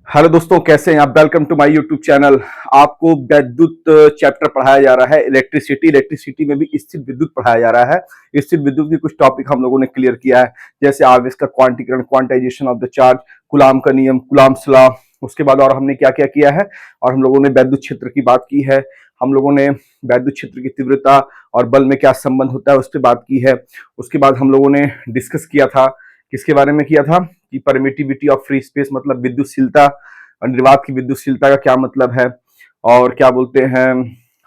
Hello दोस्तों, कैसे हैं आप। Welcome to my YouTube channel. आपको विद्युत चैप्टर पढ़ाया जा रहा है। इलेक्ट्रिसिटी में भी स्थिर विद्युत पढ़ाया जा रहा है। स्थिर विद्युत के कुछ टॉपिक हम लोगों ने क्लियर किया है, जैसे आवेश का क्वांटीकरण, quantization of the charge, Coulomb का नियम, कुलाम्स लॉ। उसके बाद और हमने क्या क्या किया है, और हम लोगों ने विद्युत क्षेत्र की बात की है। हम लोगों ने विद्युत क्षेत्र की तीव्रता और बल में क्या संबंध होता है उस पर बात की है। उसके बाद हम लोगों ने डिस्कस किया था, किसके बारे में किया था कि परमिटिविटी ऑफ फ्री स्पेस, मतलब विद्युतशीलता, निर्वात की विद्युतशीलता का क्या मतलब है, और क्या बोलते हैं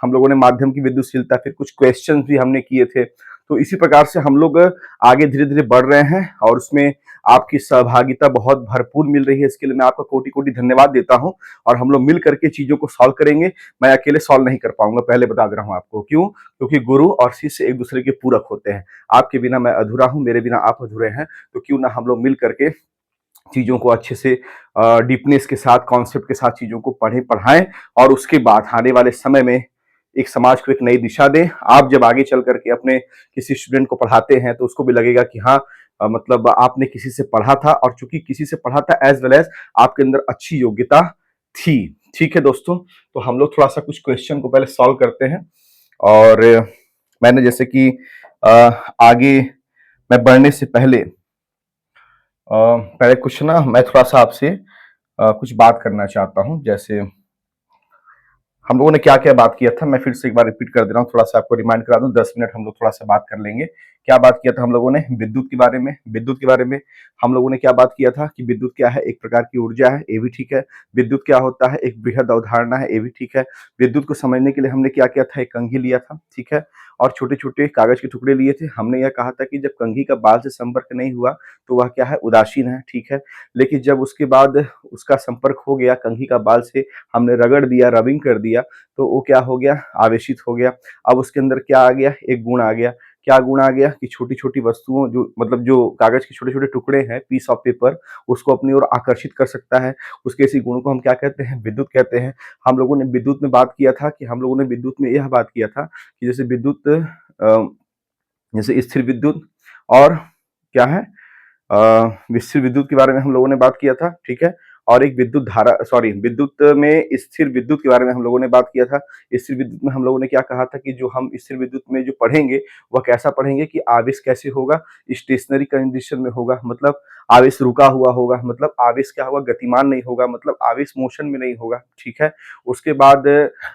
हम लोगों ने माध्यम की विद्युतशीलता, फिर कुछ क्वेश्चन भी हमने किए थे। तो इसी प्रकार से हम लोग आगे धीरे धीरे बढ़ रहे हैं, और उसमें आपकी सहभागिता बहुत भरपूर मिल रही है। इसके लिए मैं आपका कोटि कोटि धन्यवाद देता हूं। और हम लोग मिल करके चीजों को सॉल्व करेंगे। मैं अकेले सॉल्व नहीं कर पाऊंगा, पहले बता दे रहा हूं आपको। क्यों? क्योंकि गुरु और शिष्य एक दूसरे के पूरक होते हैं। आपके बिना मैं अधूरा हूं, मेरे बिना आप अधूरे हैं। तो क्यों ना हम लोग मिल करके चीज़ों को अच्छे से डीपनेस के साथ, कॉन्सेप्ट के साथ चीज़ों को पढ़ें, पढ़ाएं, और उसके बाद आने वाले समय में एक समाज को एक नई दिशा दें। आप जब आगे चल करके अपने किसी स्टूडेंट को पढ़ाते हैं तो उसको भी लगेगा कि हाँ, मतलब आपने किसी से पढ़ा था, और चूंकि किसी से पढ़ा था एज वेल एज आपके अंदर अच्छी योग्यता थी। ठीक है दोस्तों, तो हम लोग थोड़ा सा कुछ क्वेश्चन को पहले सॉल्व करते हैं। और मैंने जैसे कि अ, आगे मैं बढ़ने से पहले पहले कुछ ना मैं थोड़ा सा आपसे कुछ बात करना चाहता हूँ। जैसे हम लोगों ने क्या क्या बात किया था, मैं फिर से एक बार रिपीट कर दे रहा हूँ, थोड़ा सा आपको रिमाइंड करा दूं। 10 मिनट हम लोग थोड़ा सा बात कर लेंगे। क्या बात किया था हम लोगों ने? विद्युत के बारे में। विद्युत के बारे में हम लोगों ने क्या बात किया था कि विद्युत क्या है, एक प्रकार की ऊर्जा है, ये भी ठीक है। विद्युत क्या होता है, एक बृहद अवधारणा है, ये भी ठीक है। विद्युत को समझने के लिए हमने क्या किया था, एक कंघी लिया था, ठीक है, और छोटे छोटे कागज के टुकड़े लिए थे। हमने यह कहा था कि जब कंघी का बाल से संपर्क नहीं हुआ तो वह क्या है, उदासीन है, ठीक है। लेकिन जब उसके बाद उसका संपर्क हो गया कंघी का बाल से, हमने रगड़ दिया, रबिंग कर दिया, तो वो क्या हो गया, आवेशित हो गया। अब उसके अंदर क्या आ गया, एक गुण आ गया। क्या गुण आ गया कि छोटी छोटी वस्तुओं, जो मतलब जो कागज के छोटे छोटे टुकड़े हैं, पीस ऑफ पेपर, उसको अपनी ओर आकर्षित कर सकता है। उसके इसी गुण को हम क्या कहते हैं, विद्युत कहते हैं। हम लोगों ने विद्युत में बात किया था कि हम लोगों ने विद्युत में यह बात किया था कि जैसे विद्युत जैसे स्थिर विद्युत, और क्या है, स्थिर विद्युत के बारे में हम लोगों ने बात किया था, ठीक है। और एक विद्युत धारा, सॉरी, विद्युत में स्थिर विद्युत के बारे में हम लोगों ने बात किया था। स्थिर विद्युत में हम लोगों ने क्या कहा था कि जो हम स्थिर विद्युत में जो पढ़ेंगे वह कैसा पढ़ेंगे कि आवेश कैसे होगा, स्टेशनरी कंडीशन में होगा, मतलब आवेश रुका हुआ होगा, मतलब आवेश क्या होगा, गतिमान नहीं होगा, मतलब आवेश मोशन में नहीं होगा, ठीक है। उसके बाद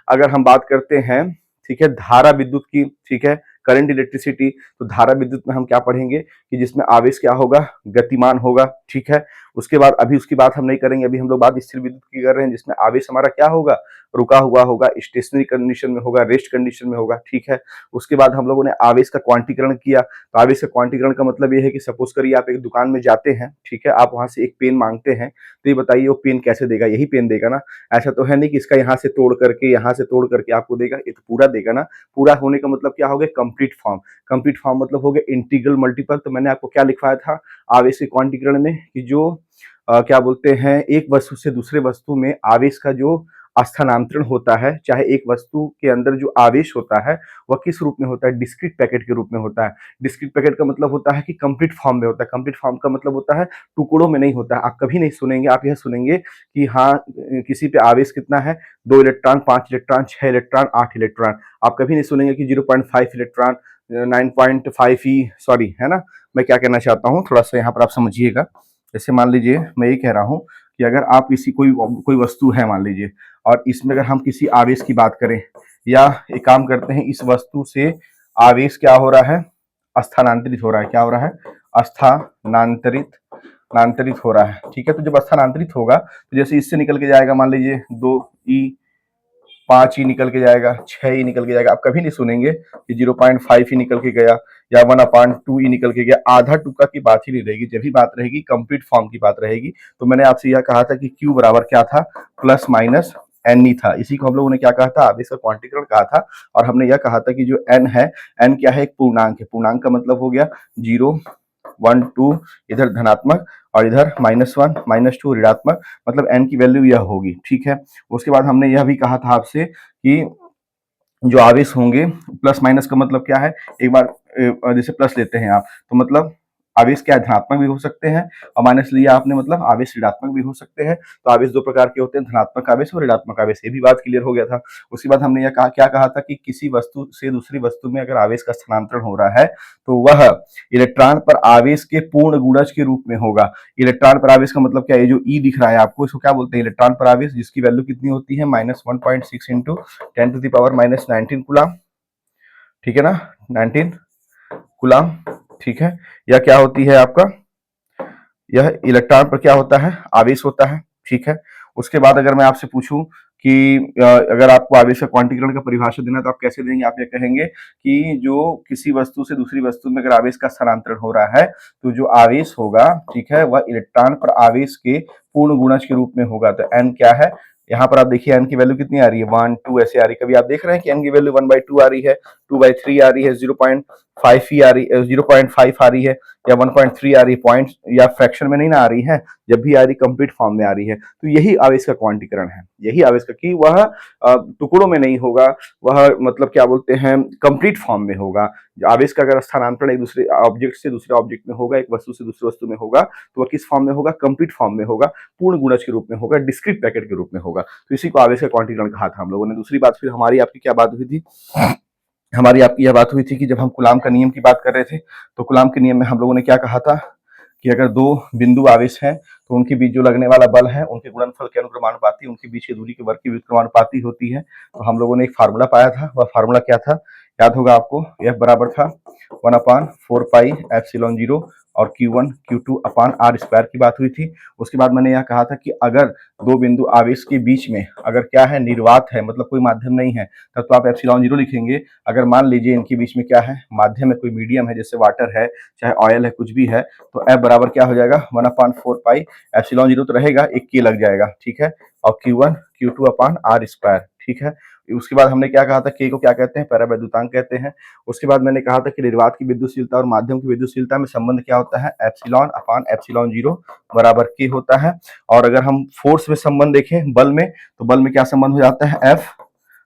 अगर हम बात करते हैं, ठीक है, धारा विद्युत की, ठीक है, करंट इलेक्ट्रिसिटी, तो धारा विद्युत में हम क्या पढ़ेंगे कि जिसमें आवेश क्या होगा, गतिमान होगा, ठीक है। उसके बाद अभी उसकी बात हम नहीं करेंगे, अभी हम लोग बात स्थिर विद्युत की कर रहे हैं, जिसमें आवेश हमारा क्या होगा, रुका हुआ होगा, स्टेशनरी कंडीशन में होगा, रेस्ट कंडीशन में होगा, ठीक है। उसके बाद हम लोगों ने आवेश का क्वांटीकरण किया। तो आवेश का क्वांटीकरण का मतलब ये है कि सपोज करिए आप एक दुकान में जाते हैं, ठीक है, आप वहां से एक पेन मांगते हैं, तो ये बताइए वो पेन कैसे देगा, यही पेन देगा ना। ऐसा तो है नहीं कि इसका यहाँ से तोड़ करके यहाँ से तोड़ करके आपको देगा, ये तो पूरा देगा ना। पूरा होने का मतलब क्या हो गया, कंप्लीट फॉर्म। कंप्लीट फॉर्म मतलब हो गया इंटीग्रल मल्टीपल। तो मैंने आपको क्या लिखवाया था आवेश के क्वांटीकरण में कि जो क्या बोलते हैं, एक वस्तु से दूसरे वस्तु में आवेश का जो स्थानांतरण होता है, चाहे एक वस्तु के अंदर जो आवेश होता है वह किस रूप में होता है, डिस्क्रीट पैकेट के रूप में होता है। डिस्क्रीट पैकेट का मतलब होता है कि कंप्लीट फॉर्म में होता है। कंप्लीट फॉर्म का मतलब होता है टुकड़ों में नहीं होता है। आप कभी नहीं सुनेंगे, आप यह सुनेंगे कि हाँ, किसी पे आवेश कितना है, 2 इलेक्ट्रॉन, 5 इलेक्ट्रॉन, 6 इलेक्ट्रॉन, 8 इलेक्ट्रॉन। आप कभी नहीं सुनेंगे कि 0.5 इलेक्ट्रॉन, 9.5 सॉरी, है ना। मैं क्या कहना चाहता हूँ, थोड़ा सा यहाँ पर आप समझिएगा। जैसे मान लीजिए मैं ये कह रहा हूँ कि अगर आप किसी कोई कोई वस्तु है मान लीजिए, और इसमें अगर हम किसी आवेश की बात करें, या एक काम करते हैं, इस वस्तु से आवेश क्या हो रहा है, स्थानांतरित हो रहा है। क्या हो रहा है, स्थानांतरित नांतरित हो रहा है, ठीक है। तो जब स्थानांतरित होगा तो जैसे इससे निकल के जाएगा, मान लीजिए 2 ई, 5 ही निकल के जाएगा, 6 ही निकल के जाएगा। आप कभी नहीं सुनेंगे कि 0.5 ही निकल के गया, या 1/2 ही निकल के गया। आधा टुका की बात ही नहीं रहेगी, जब भी बात रहेगी कंप्लीट फॉर्म की बात रहेगी। तो मैंने आपसे यह कहा था कि Q बराबर क्या था, प्लस माइनस एन ही था। इसी को हम लोगों ने क्या कहा था, आवेश का क्वांटीकरण कहा था। और हमने यह कहा था कि जो एन है, एन क्या है, एक पूर्णांक है। पूर्णांक का मतलब हो गया 0, 1, 2, इधर धनात्मक, और इधर -1, -2 ऋणात्मक, मतलब एन की वैल्यू यह होगी, ठीक है। उसके बाद हमने यह भी कहा था आपसे कि जो आवेश होंगे, प्लस माइनस का मतलब क्या है, एक बार जैसे प्लस लेते हैं आप, तो मतलब आवेश क्या है, धनात्मक भी हो सकते हैं, और माइनस लिया आपने मतलब आवेश ऋणात्मक भी हो सकते हैं। तो आवेश दो प्रकार के होते हैं, धनात्मक आवेश और ऋणात्मक आवेश, ये भी बात क्लियर हो गया था। उसके बाद हमने यह कहा, क्या कहा था कि किसी वस्तु से दूसरी वस्तु में अगर आवेश का स्थानांतरण हो रहा है तो वह इलेक्ट्रॉन पर आवेश के पूर्ण गुणज के रूप में होगा। इलेक्ट्रॉन पर आवेश का मतलब क्या है, ये जो ई दिख रहा है आपको, इसको क्या बोलते हैं, इलेक्ट्रॉन पर आवेश, जिसकी वैल्यू कितनी होती है, -1.6 इंटू 10⁻⁻19 कूलम, ठीक है ना, 19 कूलम, ठीक है। यह क्या होती है आपका, यह इलेक्ट्रॉन पर क्या होता है, आवेश होता है, ठीक है। उसके बाद अगर मैं आपसे पूछूं कि अगर आपको आवेश का क्वांटीकरण का परिभाषा देना है तो आप कैसे देंगे, आप ये कहेंगे कि जो किसी वस्तु से दूसरी वस्तु में अगर आवेश का स्थानांतरण हो रहा है तो जो आवेश होगा, ठीक है, वह इलेक्ट्रॉन पर आवेश के पूर्ण गुणज के रूप में होगा। तो एन क्या है, यहाँ पर आप देखिए एन की वैल्यू कितनी आ रही है, 1 2 ऐसे आ रही है। कभी आप देख रहे हैं कि एन की वैल्यू 1/2 आ रही है, 2/3 आ रही है, 0.5 ही आ रही है, 0.5 आ रही है, या 1.3 आ रही है, पॉइंट या फ्रैक्शन में नहीं ना आ रही है, जब भी आ रही कंप्लीट फॉर्म में आ रही है। तो यही आवेश का क्वांटीकरण है, यही आवेश का, कि वह टुकड़ों में नहीं होगा, वह मतलब क्या बोलते हैं, कंप्लीट फॉर्म में होगा। आवेश का अगर स्थानांतरण एक दूसरे ऑब्जेक्ट से दूसरे ऑब्जेक्ट में होगा, एक वस्तु से दूसरी वस्तु में होगा, तो वह किस फॉर्म में होगा, कंप्लीट फॉर्म में होगा, पूर्ण गुणज के रूप में होगा, डिस्क्रीट पैकेट के रूप में होगा। तो इसी को आवेश का क्वांटीकरण कहा था हम लोगों ने। दूसरी बात फिर हमारी आपकी क्या बात हुई थी, हमारी आपकी यह बात हुई थी कि जब हम कूलाम का नियम की बात कर रहे थे, तो कूलाम के नियम में हम लोगों ने क्या कहा था कि अगर दो बिंदु आवेश हैं तो उनके बीच जो लगने वाला बल है उनके गुणनफल के अनुक्रमानुपाती, उनके बीच की दूरी के वर्ग की व्युत्क्रमानुपाती होती है। तो हम लोगों ने एक फार्मूला पाया था, वह फार्मूला क्या था, याद होगा आपको, F बराबर था 1/4πε0 और Q1 Q2 upon r square की बात हुई थी। उसके बाद मैंने यह कहा था कि अगर दो बिंदु आवेश के बीच में अगर क्या है, निर्वात है, मतलब कोई माध्यम नहीं है, तब तो आप ε0 लिखेंगे। अगर मान लीजिए इनके बीच में क्या है, माध्यम है, कोई मीडियम है, जैसे वाटर है, चाहे ऑयल है, कुछ भी है, तो F बराबर क्या हो जाएगा, 1/4πε0 तो रहेगा, एक के लग जाएगा, ठीक है, और Q1 Q2 upon r square, ठीक है। उसके बाद हमने क्या कहा था, के को क्या कहते हैं, परावैद्युतांक कहते हैं। उसके बाद मैंने कहा था कि निर्वात की विद्युतशीलता और माध्यम की विद्युतशीलता में संबंध क्या होता है, एप्सिलॉन अपान ε0 बराबर के होता है। और अगर हम फोर्स में संबंध देखें, बल में, तो बल में क्या संबंध हो जाता है, एफ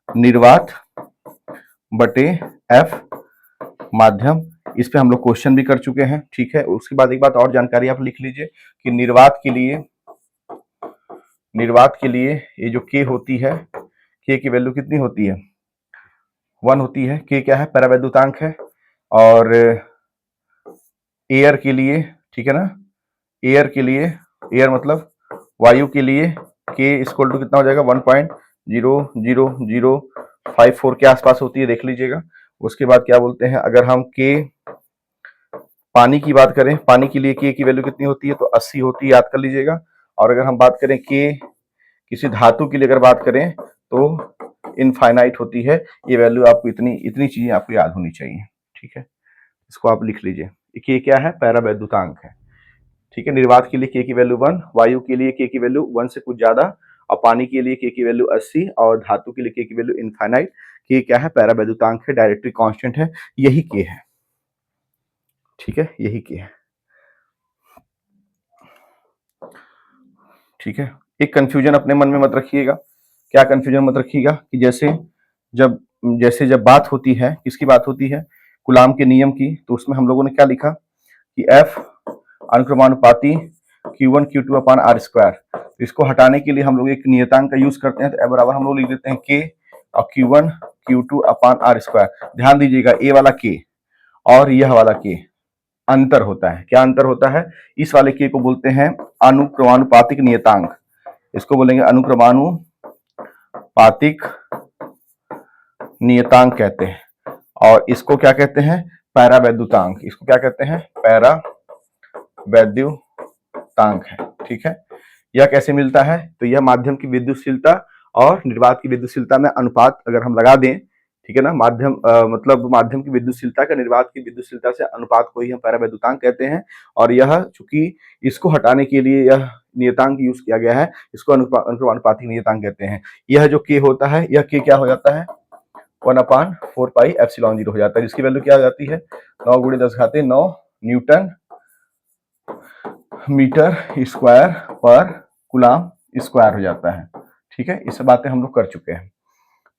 निर्वात बटे एफ माध्यम। इस पे हम लोग क्वेश्चन भी कर चुके हैं, ठीक है। उसके बाद एक बात और जानकारी आप लिख लीजिए कि निर्वात के लिए ये जो के होती है, के की वैल्यू कितनी होती है, 1 होती है। के क्या है, परावैद्युतांक है। और एयर के लिए, ठीक है ना, एयर के लिए, एयर मतलब वायु के लिए के इक्वल टू कितना हो जाएगा, 1.00054 के आसपास होती है, देख लीजिएगा। उसके बाद क्या बोलते हैं, अगर हम के पानी की बात करें, पानी के लिए के की वैल्यू कितनी होती है, तो 80 होती है, याद कर लीजिएगा। और अगर हम बात करें के किसी धातु के लिए अगर बात करें तो इनफाइनाइट होती है। ये वैल्यू आपको इतनी इतनी चीजें आपको याद होनी चाहिए, ठीक है। इसको आप लिख लीजिए, के क्या है, परावैद्युतांक है, ठीक है। निर्वात के लिए के की वैल्यू 1, वायु के लिए के की वैल्यू 1 से कुछ ज्यादा, और पानी के लिए के की वैल्यू 80, और धातु के लिए के की वैल्यू इनफाइनाइट। के क्या है, परावैद्युतांक है, डायरेक्ट्रिक कांस्टेंट है, यही के है, ठीक है, यही के है, ठीक है। एक कंफ्यूजन अपने मन में मत रखिएगा, क्या कंफ्यूजन मत रखिएगा कि जब बात होती है, किसकी बात होती है, कूलाम के नियम की, तो उसमें हम लोगों ने क्या लिखा कि F अनुक्रमानुपाती Q1 Q2 upon r square. तो इसको हटाने के लिए हम लोग एक नियतांक का यूज करते हैं, तो F बराबर हम लोग लिख देते हैं K और Q1 Q2 upon r square. ध्यान दीजिएगा, ए वाला K और यह वाला K अंतर होता है। क्या अंतर होता है, इस वाले K को बोलते हैं अनुक्रमानुपातिक नियतांक, इसको बोलेंगे अनुक्रमानुपातिक नियतांक कहते हैं। और इसको क्या कहते हैं, परावैद्युतांक, इसको क्या कहते हैं, परावैद्युतांक है, ठीक है। यह कैसे मिलता है, तो यह माध्यम की विद्युतशीलता और निर्वात की विद्युतशीलता में अनुपात अगर हम लगा दें, ठीक है ना, मतलब माध्यम की विद्युतशीलता का निर्वात की विद्युतशीलता से अनुपात को ही हम परावैद्युतांक कहते हैं। और यह चूंकि इसको हटाने के लिए यह नियतांक यूज किया गया है, इसको अनुक्रमानुपातिक नियतांक कहते हैं। यह जो के होता है, यह के क्या हो जाता है, 1/4πε0 हो जाता है, जिसकी वैल्यू क्या हो जाती है, 9 × 10⁻9 न्यूटन मीटर स्क्वायर पर कूलाम स्क्वायर हो जाता है, ठीक है। ये सब बातें हम लोग कर चुके हैं।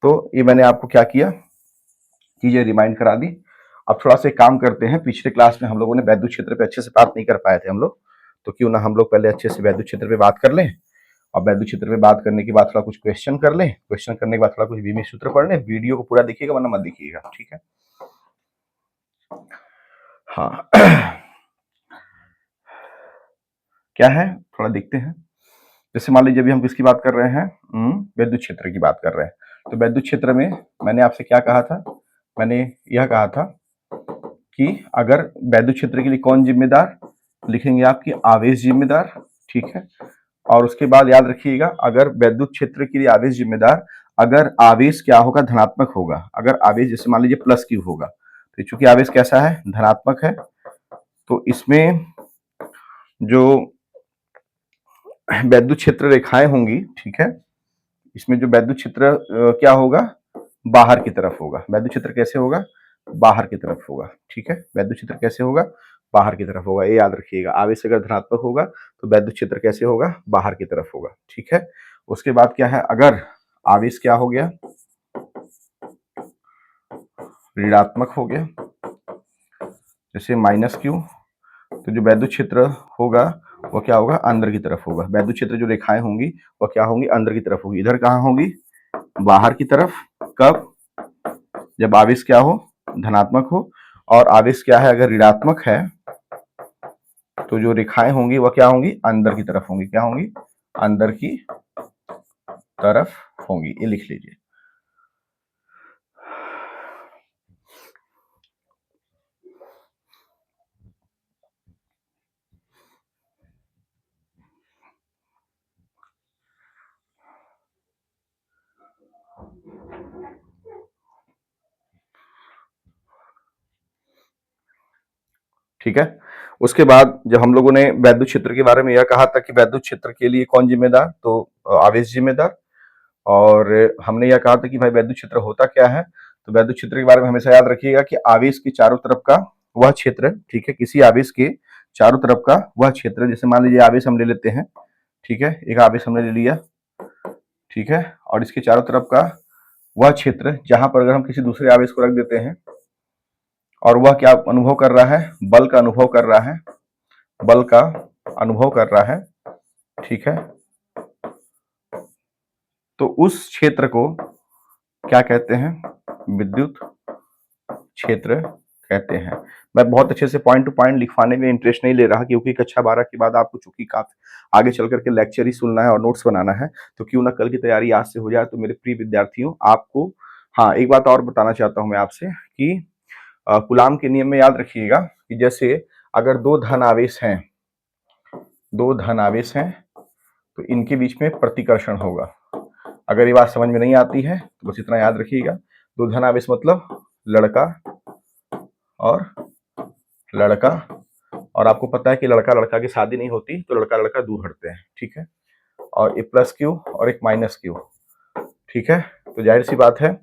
तो ये मैंने आपको क्या किया, चीजें रिमाइंड करा दी। अब थोड़ा सा एक काम करते हैं, पिछले क्लास में हम लोगों ने वैद्युत क्षेत्र पे अच्छे से बात नहीं कर पाए थे हम लोग, तो क्यों ना हम लोग पहले अच्छे से वैद्युत क्षेत्र पे बात कर लें, और वैद्युत क्षेत्र पे बात करने के बाद थोड़ा कुछ क्वेश्चन कर लें, क्वेश्चन करने के बाद थोड़ा कुछ बीमी सूत्र पढ़ लें। वीडियो को पूरा देखिएगा वरना मत देखिएगा, ठीक है। हाँ क्या है थोड़ा देखते हैं। जैसे मान लीजिए अभी हम किसकी बात कर रहे हैं, वैद्युत क्षेत्र की बात कर रहे हैं। तो वैद्युत क्षेत्र में मैंने आपसे क्या कहा था, मैंने यह कहा था कि अगर वैद्युत क्षेत्र के लिए कौन जिम्मेदार, लिखेंगे आपकी आवेश जिम्मेदार, ठीक है। और उसके बाद याद रखिएगा, अगर वैद्युत क्षेत्र के लिए आवेश जिम्मेदार, अगर आवेश क्या होगा, धनात्मक होगा। अगर आवेश जैसे मान लीजिए प्लस क्यू होगा, तो चूंकि आवेश कैसा है, धनात्मक है, तो इसमें जो वैद्युत क्षेत्र रेखाएं होंगी, ठीक है, इसमें जो वैद्युत क्षेत्र क्या होगा, बाहर की तरफ होगा। वैद्युत क्षेत्र कैसे होगा, बाहर की तरफ होगा, ठीक है। वैद्युत क्षेत्र कैसे होगा, बाहर की तरफ होगा, ये याद रखिएगा। आवेश अगर धनात्मक होगा तो वैद्युत क्षेत्र कैसे होगा, बाहर की तरफ होगा, ठीक है। उसके बाद क्या है, अगर आवेश क्या हो गया, ऋणात्मक हो गया, जैसे माइनस क्यू, तो जो वैद्युत क्षेत्र होगा वो क्या होगा, अंदर की तरफ होगा। वैद्युत क्षेत्र जो रेखाएं होंगी वो क्या होंगी, अंदर की तरफ होगी। इधर कहाँ होंगी, बाहर की तरफ। कब, जब आवेश क्या हो, धनात्मक हो। और आवेश क्या है, अगर ऋणात्मक है तो जो रेखाएं होंगी वह क्या होंगी, अंदर की तरफ होंगी। क्या होंगी, अंदर की तरफ होंगी। ये लिख लीजिए। ठीक है। उसके बाद जब हम लोगों ने वैद्युत क्षेत्र के बारे में यह कहा था कि वैद्युत क्षेत्र के लिए कौन जिम्मेदार, तो आवेश जिम्मेदार। और हमने यह कहा था कि भाई वैद्युत क्षेत्र होता क्या है, तो वैद्युत क्षेत्र के बारे में हमेशा याद रखिएगा कि आवेश के चारों तरफ का वह क्षेत्र, ठीक है, किसी आवेश के चारों तरफ का वह क्षेत्र। जैसे मान लीजिए आवेश हम ले लेते हैं, ठीक है, एक आवेश हमने ले लिया, ठीक है, और इसके चारों तरफ का वह क्षेत्र जहां पर अगर हम किसी दूसरे आवेश को रख देते हैं और वह क्या अनुभव कर रहा है, बल का अनुभव कर रहा है, बल का अनुभव कर रहा है, ठीक है, तो उस क्षेत्र को क्या कहते हैं, विद्युत क्षेत्र कहते हैं। मैं बहुत अच्छे से पॉइंट टू पॉइंट लिखवाने में इंटरेस्ट नहीं ले रहा, क्योंकि कक्षा 12 के बाद आपको चूंकि काफी आगे चल करके लेक्चर ही सुनना है और नोट्स बनाना है, तो क्यों ना कल की तैयारी आज से हो जाए। तो मेरे प्रिय विद्यार्थियों, आपको हाँ एक बात और बताना चाहता हूं मैं आपसे कि कूलाम के नियम में याद रखिएगा कि जैसे अगर दो धन आवेश हैं, दो धन आवेश हैं, तो इनके बीच में प्रतिकर्षण होगा। अगर ये बात समझ में नहीं आती है तो बस इतना याद रखिएगा, दो धन आवेश मतलब लड़का और लड़का, और आपको पता है कि लड़का लड़का की शादी नहीं होती, तो लड़का लड़का दूर हटते हैं, ठीक है। और एक प्लस क्यू और एक माइनस क्यू, ठीक है। तो जाहिर सी बात है,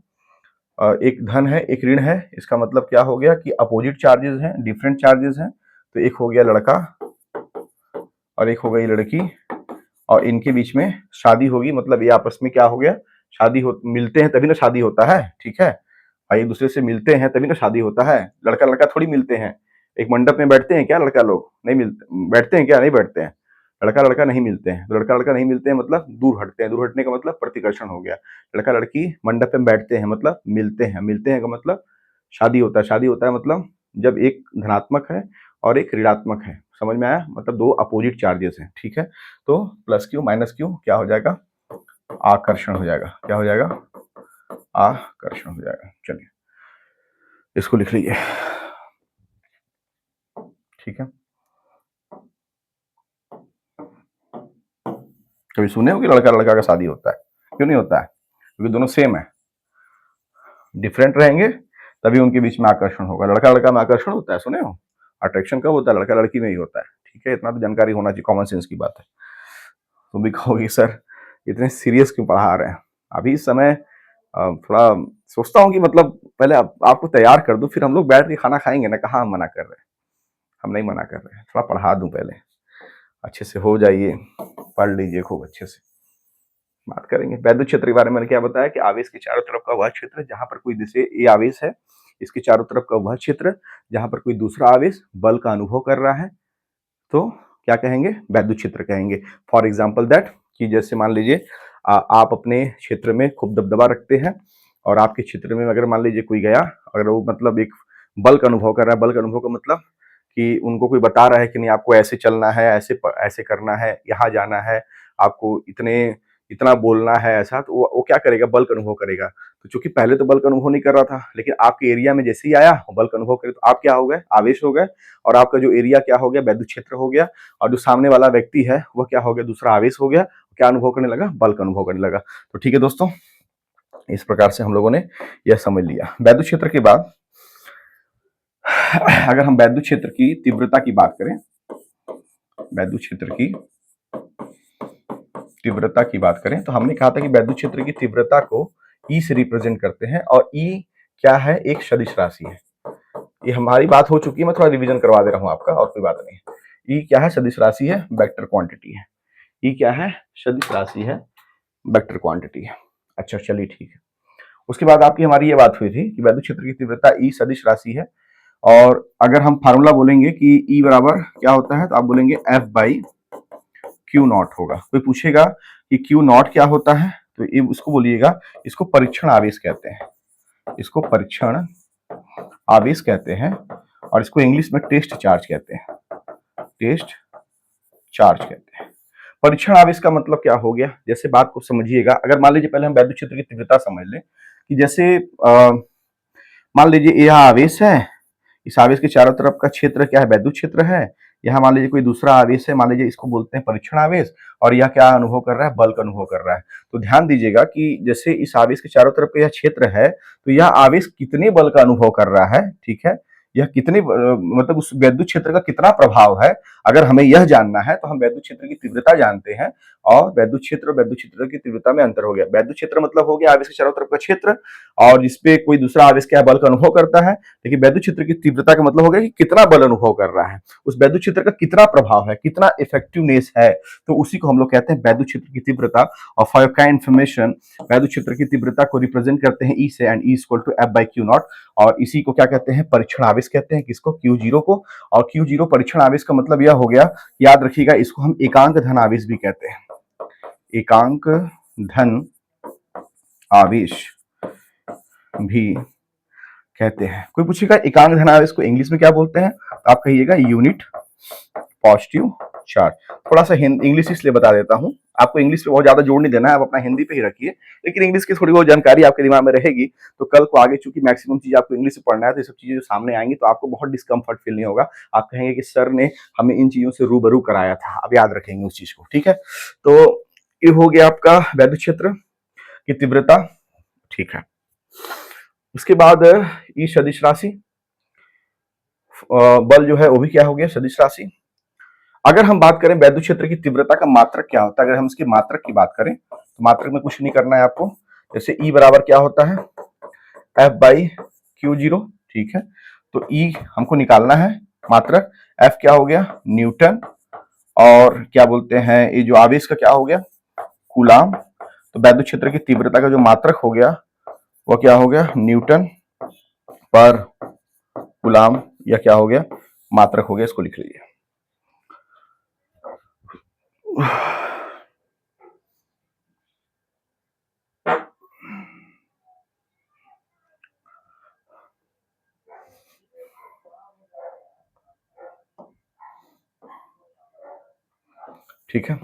एक धन है एक ऋण है, इसका मतलब क्या हो गया कि अपोजिट चार्जेस हैं, डिफरेंट चार्जेस हैं। तो एक हो गया लड़का और एक हो गई लड़की, और इनके बीच में शादी होगी, मतलब ये आपस में क्या हो गया, शादी हो, मिलते हैं तभी ना शादी होता है, ठीक है। भाई एक दूसरे से मिलते हैं तभी ना शादी होता है। लड़का लड़का थोड़ी मिलते हैं, एक मंडप में बैठते हैं क्या लड़का लोग, नहीं मिलते, बैठते हैं क्या, नहीं बैठते हैं। लड़का लड़का नहीं मिलते हैं, तो लड़का लड़का नहीं मिलते हैं मतलब दूर हटते हैं, दूर हटने का मतलब प्रतिकर्षण हो गया। लड़का लड़की मंडप में बैठते हैं मतलब मिलते हैं, मिलते हैं का मतलब शादी होता है, शादी होता है मतलब जब एक धनात्मक है और एक ऋणात्मक है। समझ में आया, मतलब दो अपोजिट चार्जेस हैं, ठीक है। तो प्लस क्यू माइनस क्यू क्या हो जाएगा, आकर्षण हो जाएगा। क्या हो जाएगा, आकर्षण हो जाएगा। चलिए इसको लिख लीजिए, ठीक है। कभी सुने हो कि लड़का लड़का का शादी होता है, क्यों नहीं होता है, क्योंकि दोनों सेम है। डिफरेंट रहेंगे तभी उनके बीच में आकर्षण होगा। लड़का लड़का में आकर्षण होता है, सुने हो, अट्रैक्शन कब होता है, लड़का लड़की में ही होता है, ठीक है। इतना तो जानकारी होना चाहिए, कॉमन सेंस की बात है। तुम भी कहोगे सर इतने सीरियस क्यों पढ़ा रहे हैं। अभी इस समय थोड़ा सोचता हूँ कि मतलब पहले आपको तैयार कर दूं, फिर हम लोग बैठ के खाना खाएंगे ना। कहाँ हम मना कर रहे हैं, हम नहीं मना कर रहे हैं, थोड़ा पढ़ा दूं पहले, अच्छे से हो जाइए, पढ़ लीजिए खूब अच्छे से, बात करेंगे। वैद्युत क्षेत्र के बारे में मैंने क्या बताया कि आवेश के चारों तरफ का वह क्षेत्र जहां पर कोई जैसे ये आवेश है, इसके चारों तरफ का वह क्षेत्र जहां पर कोई दूसरा आवेश बल का अनुभव कर रहा है, तो क्या कहेंगे? वैद्युत क्षेत्र कहेंगे। फॉर एग्जाम्पल दैट, कि जैसे मान लीजिए आप अपने क्षेत्र में खूब दबदबा रखते हैं और आपके क्षेत्र में अगर मान लीजिए कोई गया, अगर वो मतलब एक बल का अनुभव कर रहा है, बल का अनुभव का मतलब कि उनको कोई बता रहा है कि नहीं आपको ऐसे चलना है, ऐसे करना है, यहाँ जाना है, आपको इतना बोलना है ऐसा, तो वो क्या करेगा? बल का अनुभव करेगा। तो चूंकि पहले तो बल का अनुभव नहीं कर रहा था, लेकिन आपके एरिया में जैसे ही आया बल का अनुभव करे, तो आप क्या हो गए? आवेश हो गए, और आपका जो एरिया क्या हो गया? वैद्युत क्षेत्र हो गया। और जो सामने वाला व्यक्ति है वह क्या हो गया? दूसरा आवेश हो गया। क्या अनुभव करने लगा? बल का अनुभव करने लगा। तो ठीक है दोस्तों, इस प्रकार से हम लोगों ने यह समझ लिया। वैद्युत क्षेत्र के बाद अगर हम वैद्युत क्षेत्र की तीव्रता की बात करें, वैद्युत क्षेत्र की तीव्रता की बात करें, तो हमने कहा था कि वैद्युत क्षेत्र की तीव्रता को ई से रिप्रेजेंट करते हैं, और ई क्या है? एक सदिश राशि है। ये हमारी बात हो चुकी है, मैं थोड़ा रिवीजन करवा दे रहा हूं आपका, और कोई बात नहीं। ई क्या है? सदिश राशि है, वेक्टर क्वांटिटी है। ई क्या है? सदिश राशि है, वेक्टर क्वांटिटी है। अच्छा चलिए ठीक है। उसके बाद आपकी हमारी ये बात हुई थी कि वैद्युत क्षेत्र की तीव्रता ई सदिश राशि है, और अगर हम फार्मूला बोलेंगे कि ई बराबर क्या होता है, तो आप बोलेंगे एफ बाई क्यू नॉट होगा। कोई पूछेगा कि क्यू नॉट क्या होता है, तो ये उसको बोलिएगा, इसको परीक्षण आवेश कहते हैं, इसको परीक्षण आवेश कहते हैं, और इसको इंग्लिश में टेस्ट चार्ज कहते हैं, टेस्ट चार्ज कहते हैं। परीक्षण आवेश का मतलब क्या हो गया? जैसे बात को समझिएगा, अगर मान लीजिए पहले हम वैद्युत क्षेत्र की तीव्रता समझ लें, कि जैसे मान लीजिए यह आवेश है, इस आवेश के चारों तरफ का क्षेत्र क्या है? वैद्युत क्षेत्र है। यहाँ मान लीजिए कोई दूसरा आवेश है, मान लीजिए इसको बोलते हैं परीक्षण आवेश, और यह क्या अनुभव कर रहा है? बल का अनुभव कर रहा है। तो ध्यान दीजिएगा कि जैसे इस आवेश के चारों तरफ का यह क्षेत्र है, तो यह आवेश कितने बल का अनुभव कर रहा है, ठीक है, यह कितने मतलब उस वैद्युत क्षेत्र का कितना प्रभाव है, अगर हमें यह जानना है तो हम वैद्युत क्षेत्र की तीव्रता जानते हैं, और वैद्युत क्षेत्र और वैद्युत क्षेत्र की तीव्रता में अंतर हो गया। वैद्युत क्षेत्र मतलब हो गया आवेश के चारों तरफ का क्षेत्र, और जिसपे कोई दूसरा आवेश क्या बल का अनुभव करता है। लेकिन वैद्युत क्षेत्र की तीव्रता का मतलब हो गया कि कितना बल अनुभव कर रहा है, उस वैद्युत क्षेत्र का कितना प्रभाव है, कितना इफेक्टिवनेस है, तो उसी को हम लोग कहते हैं वैद्युत क्षेत्र की तीव्रता। और फॉर योर काइंड इन्फॉर्मेशन, वैद्युत क्षेत्र की तीव्रता को रिप्रेजेंट करते हैं ई से, and e equal to f by q naught, और इसी को क्या कहते हैं? परीक्षण आवेश कहते हैं। किसको? क्यू जीरो को। और क्यू जीरो परीक्षण आवेश का मतलब यह हो गया, याद रखिएगा, इसको हम एकांक धन आवेश भी कहते हैं, एकांक धन आवेश भी कहते हैं। कोई पूछेगा एकांक धन आवेश को इंग्लिश में क्या बोलते हैं, तो आप कहिएगा यूनिट पॉजिटिव चार्ज। थोड़ा सा इंग्लिश इसलिए बता देता हूं, आपको इंग्लिश पे बहुत ज्यादा जोर नहीं देना है, आप अपना हिंदी पे ही रखिए, लेकिन इंग्लिश की थोड़ी बहुत जानकारी आपके दिमाग में रहेगी, तो कल को आगे चूंकि मैक्सिमम चीज आपको इंग्लिश से पढ़ना है, तो ये सब चीजें जो सामने आएंगी तो आपको बहुत डिस्कम्फर्ट फील नहीं होगा। आप कहेंगे कि सर ने हमें इन चीजों से रूबरू कराया था, अब याद रखेंगे उस चीज को, ठीक है। तो ये हो गया आपका वैद्युत क्षेत्र की तीव्रता, ठीक है। उसके बाद ई सदिश राशि, बल जो है वो भी क्या हो गया? सदिश राशि। अगर हम बात करें वैद्युत क्षेत्र की तीव्रता का मात्रक क्या होता है, अगर हम इसकी मात्रक की बात करें, तो मात्रक में कुछ नहीं करना है आपको। जैसे ई बराबर क्या होता है? एफ बाई क्यू जीरो, ठीक है। तो ई हमको निकालना है मात्रक, एफ क्या हो गया? न्यूटन, और क्या बोलते हैं ये जो आवेश का क्या हो गया? कूलाम। तो वैद्युत क्षेत्र की तीव्रता का जो मात्रक हो गया वो क्या हो गया? न्यूटन पर कूलाम, या क्या हो गया? मात्रक हो गया, इसको लिख लीजिए। ठीक है।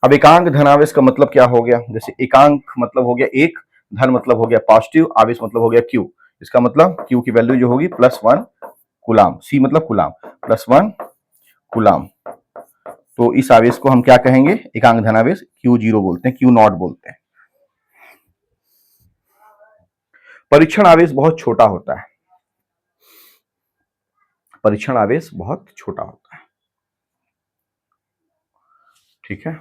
अब एकांक धनावेश का मतलब क्या हो गया? जैसे एकांक मतलब हो गया एक, धन मतलब हो गया पॉजिटिव, आवेश मतलब हो गया क्यू। इसका मतलब क्यू की वैल्यू जो होगी +1 कूलाम, सी मतलब कूलाम, +1 कूलाम। तो इस आवेश को हम क्या कहेंगे? एकांक धनावेश क्यू जीरो बोलते हैं, क्यू नॉट बोलते हैं। परीक्षण आवेश बहुत छोटा होता है, परीक्षण आवेश बहुत छोटा होता है, ठीक है।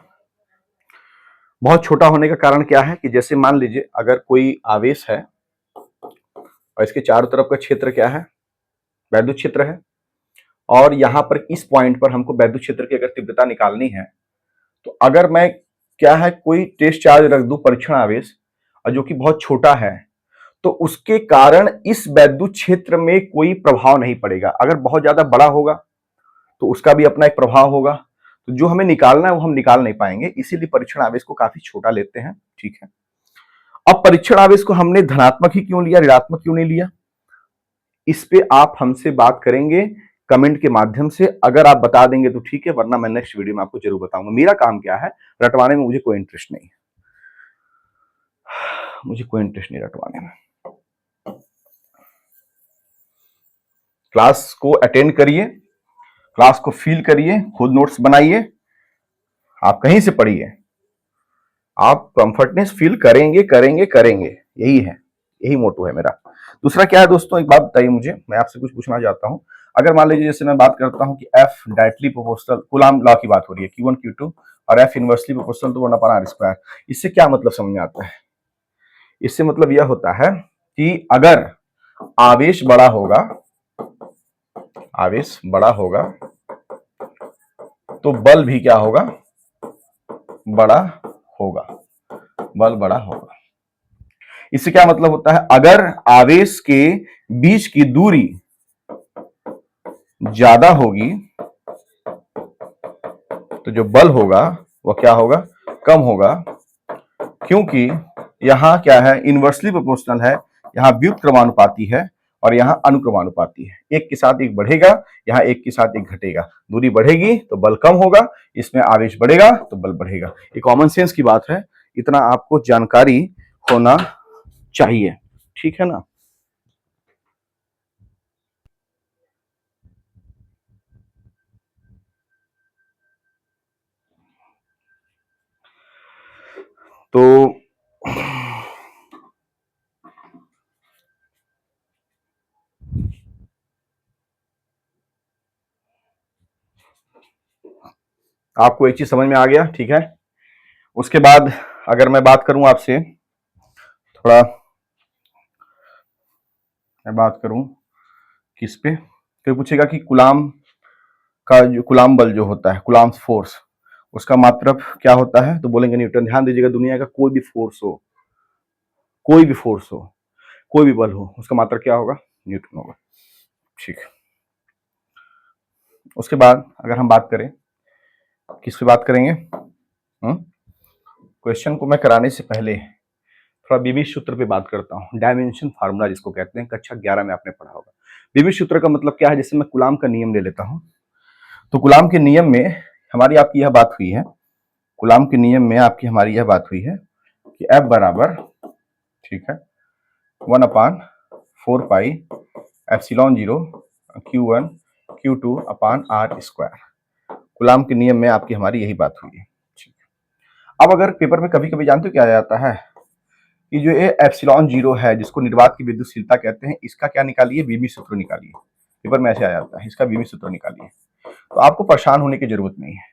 बहुत छोटा होने का कारण क्या है कि जैसे मान लीजिए अगर कोई आवेश है और इसके चारों तरफ का क्षेत्र क्या है? वैद्युत क्षेत्र है, और यहां पर इस पॉइंट पर हमको वैद्युत क्षेत्र की अगर तीव्रता निकालनी है, तो अगर मैं क्या है कोई टेस्ट चार्ज रख दूं परीक्षण आवेश, और जो कि बहुत छोटा है, तो उसके कारण इस वैद्युत क्षेत्र में कोई प्रभाव नहीं पड़ेगा। अगर बहुत ज्यादा बड़ा होगा तो उसका भी अपना एक प्रभाव होगा। तो जो हमें निकालना है वो हम निकाल नहीं पाएंगे, इसीलिए परीक्षण आवेश को काफी छोटा लेते हैं। ठीक है, अब परीक्षण आवेश को हमने धनात्मक ही क्यों लिया, ऋणात्मक क्यों नहीं लिया, इस पे आप हमसे बात करेंगे कमेंट के माध्यम से। अगर आप बता देंगे तो ठीक है, वरना मैं नेक्स्ट वीडियो में आपको जरूर बताऊंगा। मेरा काम क्या है, रटवाने में मुझे कोई इंटरेस्ट नहीं है, मुझे कोई इंटरेस्ट नहीं रटवाने में। क्लास को अटेंड करिए, क्लास को फील करिए, खुद नोट्स बनाइए, आप कहीं से पढ़िए, आप कंफर्टनेस फील करेंगे करेंगे करेंगे, यही है, यही मोटो है मेरा। दूसरा क्या है दोस्तों, एक बात बताइए मुझे, मैं आपसे कुछ पूछना चाहता हूं। अगर मान लीजिए जैसे मैं बात करता हूं कि F directly proportional, Coulomb law की बात हो रही है, Q1 Q2 और F inversely proportional to 1/r², इससे क्या मतलब समझ में आता है? इससे मतलब यह होता है कि अगर आवेश बड़ा होगा, आवेश बड़ा होगा तो बल भी क्या होगा, बड़ा होगा, बल बड़ा होगा। इससे क्या मतलब होता है, अगर आवेश के बीच की दूरी ज्यादा होगी तो जो बल होगा वो क्या होगा, कम होगा, क्योंकि यहां क्या है, इनवर्सली प्रोपोर्शनल है, यहां व्युत्क्रमानुपाती है और यहां अनुक्रमानुपाती है। एक के साथ एक बढ़ेगा, यहां एक के साथ एक घटेगा। दूरी बढ़ेगी तो बल कम होगा, इसमें आवेश बढ़ेगा तो बल बढ़ेगा। ये कॉमन सेंस की बात है, इतना आपको जानकारी होना चाहिए, ठीक है ना। तो आपको एक चीज समझ में आ गया, ठीक है। उसके बाद अगर मैं बात करूं आपसे, थोड़ा मैं बात करूं किस पे, कोई पूछेगा कि कूलाम का जो कूलाम बल जो होता है, कूलाम फोर्स, उसका मात्रक क्या होता है, तो बोलेंगे न्यूटन। ध्यान दीजिएगा, दुनिया का कोई भी फोर्स हो, कोई भी फोर्स हो, कोई भी बल हो, उसका मात्रक क्या होगा, न्यूटन होगा, ठीक है। उसके बाद अगर हम बात करें, किस पे बात करेंगे, क्वेश्चन को मैं कराने से पहले थोड़ा बीबी सूत्र पे बात करता हूँ। डायमेंशन फार्मूला जिसको कहते हैं, कक्षा 11 में आपने पढ़ा होगा। बीबी सूत्र का मतलब क्या है, जैसे मैं कूलाम का नियम ले लेता हूँ, तो कूलाम के नियम में हमारी आपकी यह बात हुई है, कूलाम के नियम में आपकी हमारी यह बात हुई है कि F बराबर, ठीक है, 1/4 पाई एप्सिलॉन 0 Q1 Q2 अपान r²। कूलाम के नियम में आपकी हमारी यही बात हुई है, ठीक है। अब अगर पेपर में कभी कभी जानते हो क्या आ जाता है, कि जो ये एप्सिलॉन 0 है, जिसको निर्वात की विद्युतशीलता कहते हैं, इसका क्या निकालिए, बीमी सूत्र निकालिए। पेपर में ऐसे आ जाता है, इसका बीमी सूत्र निकालिए। तो आपको परेशान होने की जरूरत नहीं है।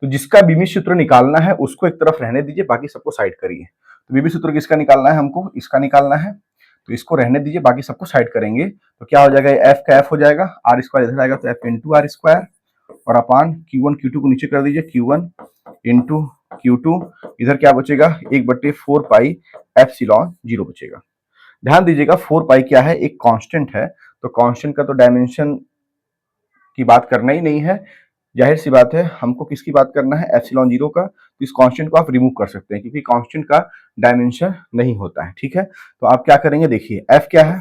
तो जिसका बीमी सूत्र निकालना है उसको एक तरफ रहने दीजिए, बाकी सबको साइड करिए। तो बीमी सूत्र किसका निकालना है, हमको इसका निकालना है, तो इसको रहने दीजिए, बाकी सबको साइड करेंगे। तो क्या हो जाएगा, एफ का एफ हो जाएगा, r² इधर आएगा तो एफ इंटू r², और अपान Q1 Q2 को नीचे कर दीजिए, Q1 इंटू Q2, इधर क्या बचेगा, 1/4 पाई एप्सिलॉन 0 बचेगा। ध्यान दीजिएगा 4 पाई क्या है, एक कांस्टेंट है, तो कांस्टेंट का तो डायमेंशन की बात करना ही नहीं है, जाहिर सी बात है, हमको किसकी बात करना है, एप्सिलॉन 0 का। तो इस कांस्टेंट को आप रिमूव कर सकते हैं, क्योंकि कांस्टेंट का डायमेंशन नहीं होता है, ठीक है। तो आप क्या करेंगे, देखिए एफ क्या है,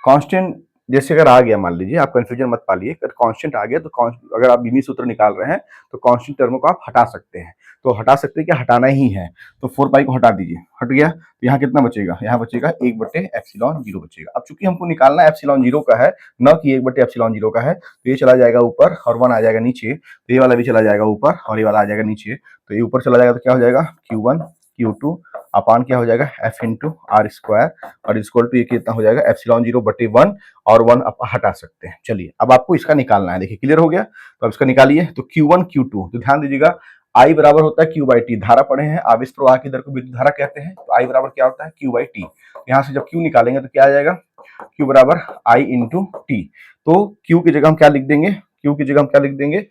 कांस्टेंट जैसे अगर आ गया, मान लीजिए, आप कंफ्यूजन मत पालिए, अगर कांस्टेंट आ गया तो अगर आप बीमी सूत्र निकाल रहे हैं तो कांस्टेंट टर्म को आप हटा सकते हैं। तो हटा सकते हैं, क्या हटाना ही है, तो 4 पाई को हटा दीजिए, हट गया, तो यहाँ कितना बचेगा, यहाँ बचेगा 1/एप्सिलॉन 0 बचेगा। अब चूंकि हमको निकालना एप्सिलॉन 0 का है, न कि 1/एप्सिलॉन 0 का है, तो ये चला जाएगा ऊपर और 1 आ जाएगा नीचे, तो ये वाला भी चला जाएगा ऊपर और ये वाला आ जाएगा नीचे। तो ये ऊपर चला जाएगा तो क्या हो जाएगा, Q1 Q2 अपान क्या हो जाएगा, F इंटू r², और इक्वल टू ये कितना हो जाएगा, एप्सिलॉन 0/1, और 1 आप हटा सकते हैं। चलिए अब आपको इसका निकालना है, देखिए क्लियर हो गया, तो अब इसका निकालिए। तो Q1 Q2, तो ध्यान दीजिएगा I बराबर होता है Q/T, धारा पढ़े हैं, आवेश प्रवाह की दर को विद्युत धारा कहते हैं, तो I बराबर क्या होता है, Q/T। यहाँ से जब Q निकालेंगे तो क्या आ जाएगा, Q बराबर I इंटू T। तो Q की जगह हम क्या लिख देंगे, Q की जगह हम क्या लिख देंगे,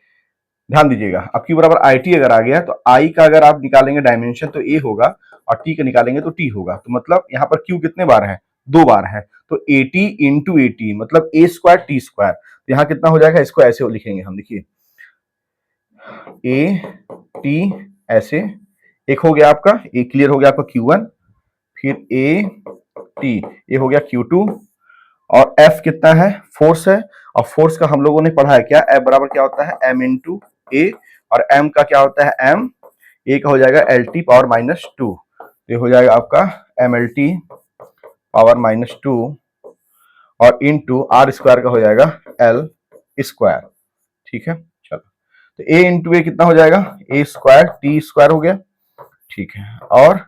ध्यान दीजिएगा, अब Q बराबर IT अगर आ गया तो I का अगर आप निकालेंगे डायमेंशन तो A होगा, और टी का निकालेंगे तो टी होगा। तो मतलब यहाँ पर क्यू कितने बार है, 2 बार है, तो 80 इंटू 80 मतलब ए स्क्वायर टी स्क्वायर। तो यहाँ कितना हो जाएगा, इसको ऐसे लिखेंगे हम, देखिए ए टी ऐसे, एक हो गया आपका ए, क्लियर हो गया आपका Q1, फिर ए टी, ये हो गया Q2, और F कितना है, फोर्स है, और फोर्स का हम लोगों ने पढ़ा है क्या, F बराबर क्या होता है m इंटू ए, और m का क्या होता है m, ए का हो जाएगा एल टी पावर -2, ये हो जाएगा आपका एम एल टी पावर -2, और इंटू आर स्क्वायर का हो जाएगा एल स्क्वायर। ठीक है, चलो तो ए इंटू ए कितना हो जाएगा, ए स्क्वायर टी स्क्वायर हो गया। ठीक है, और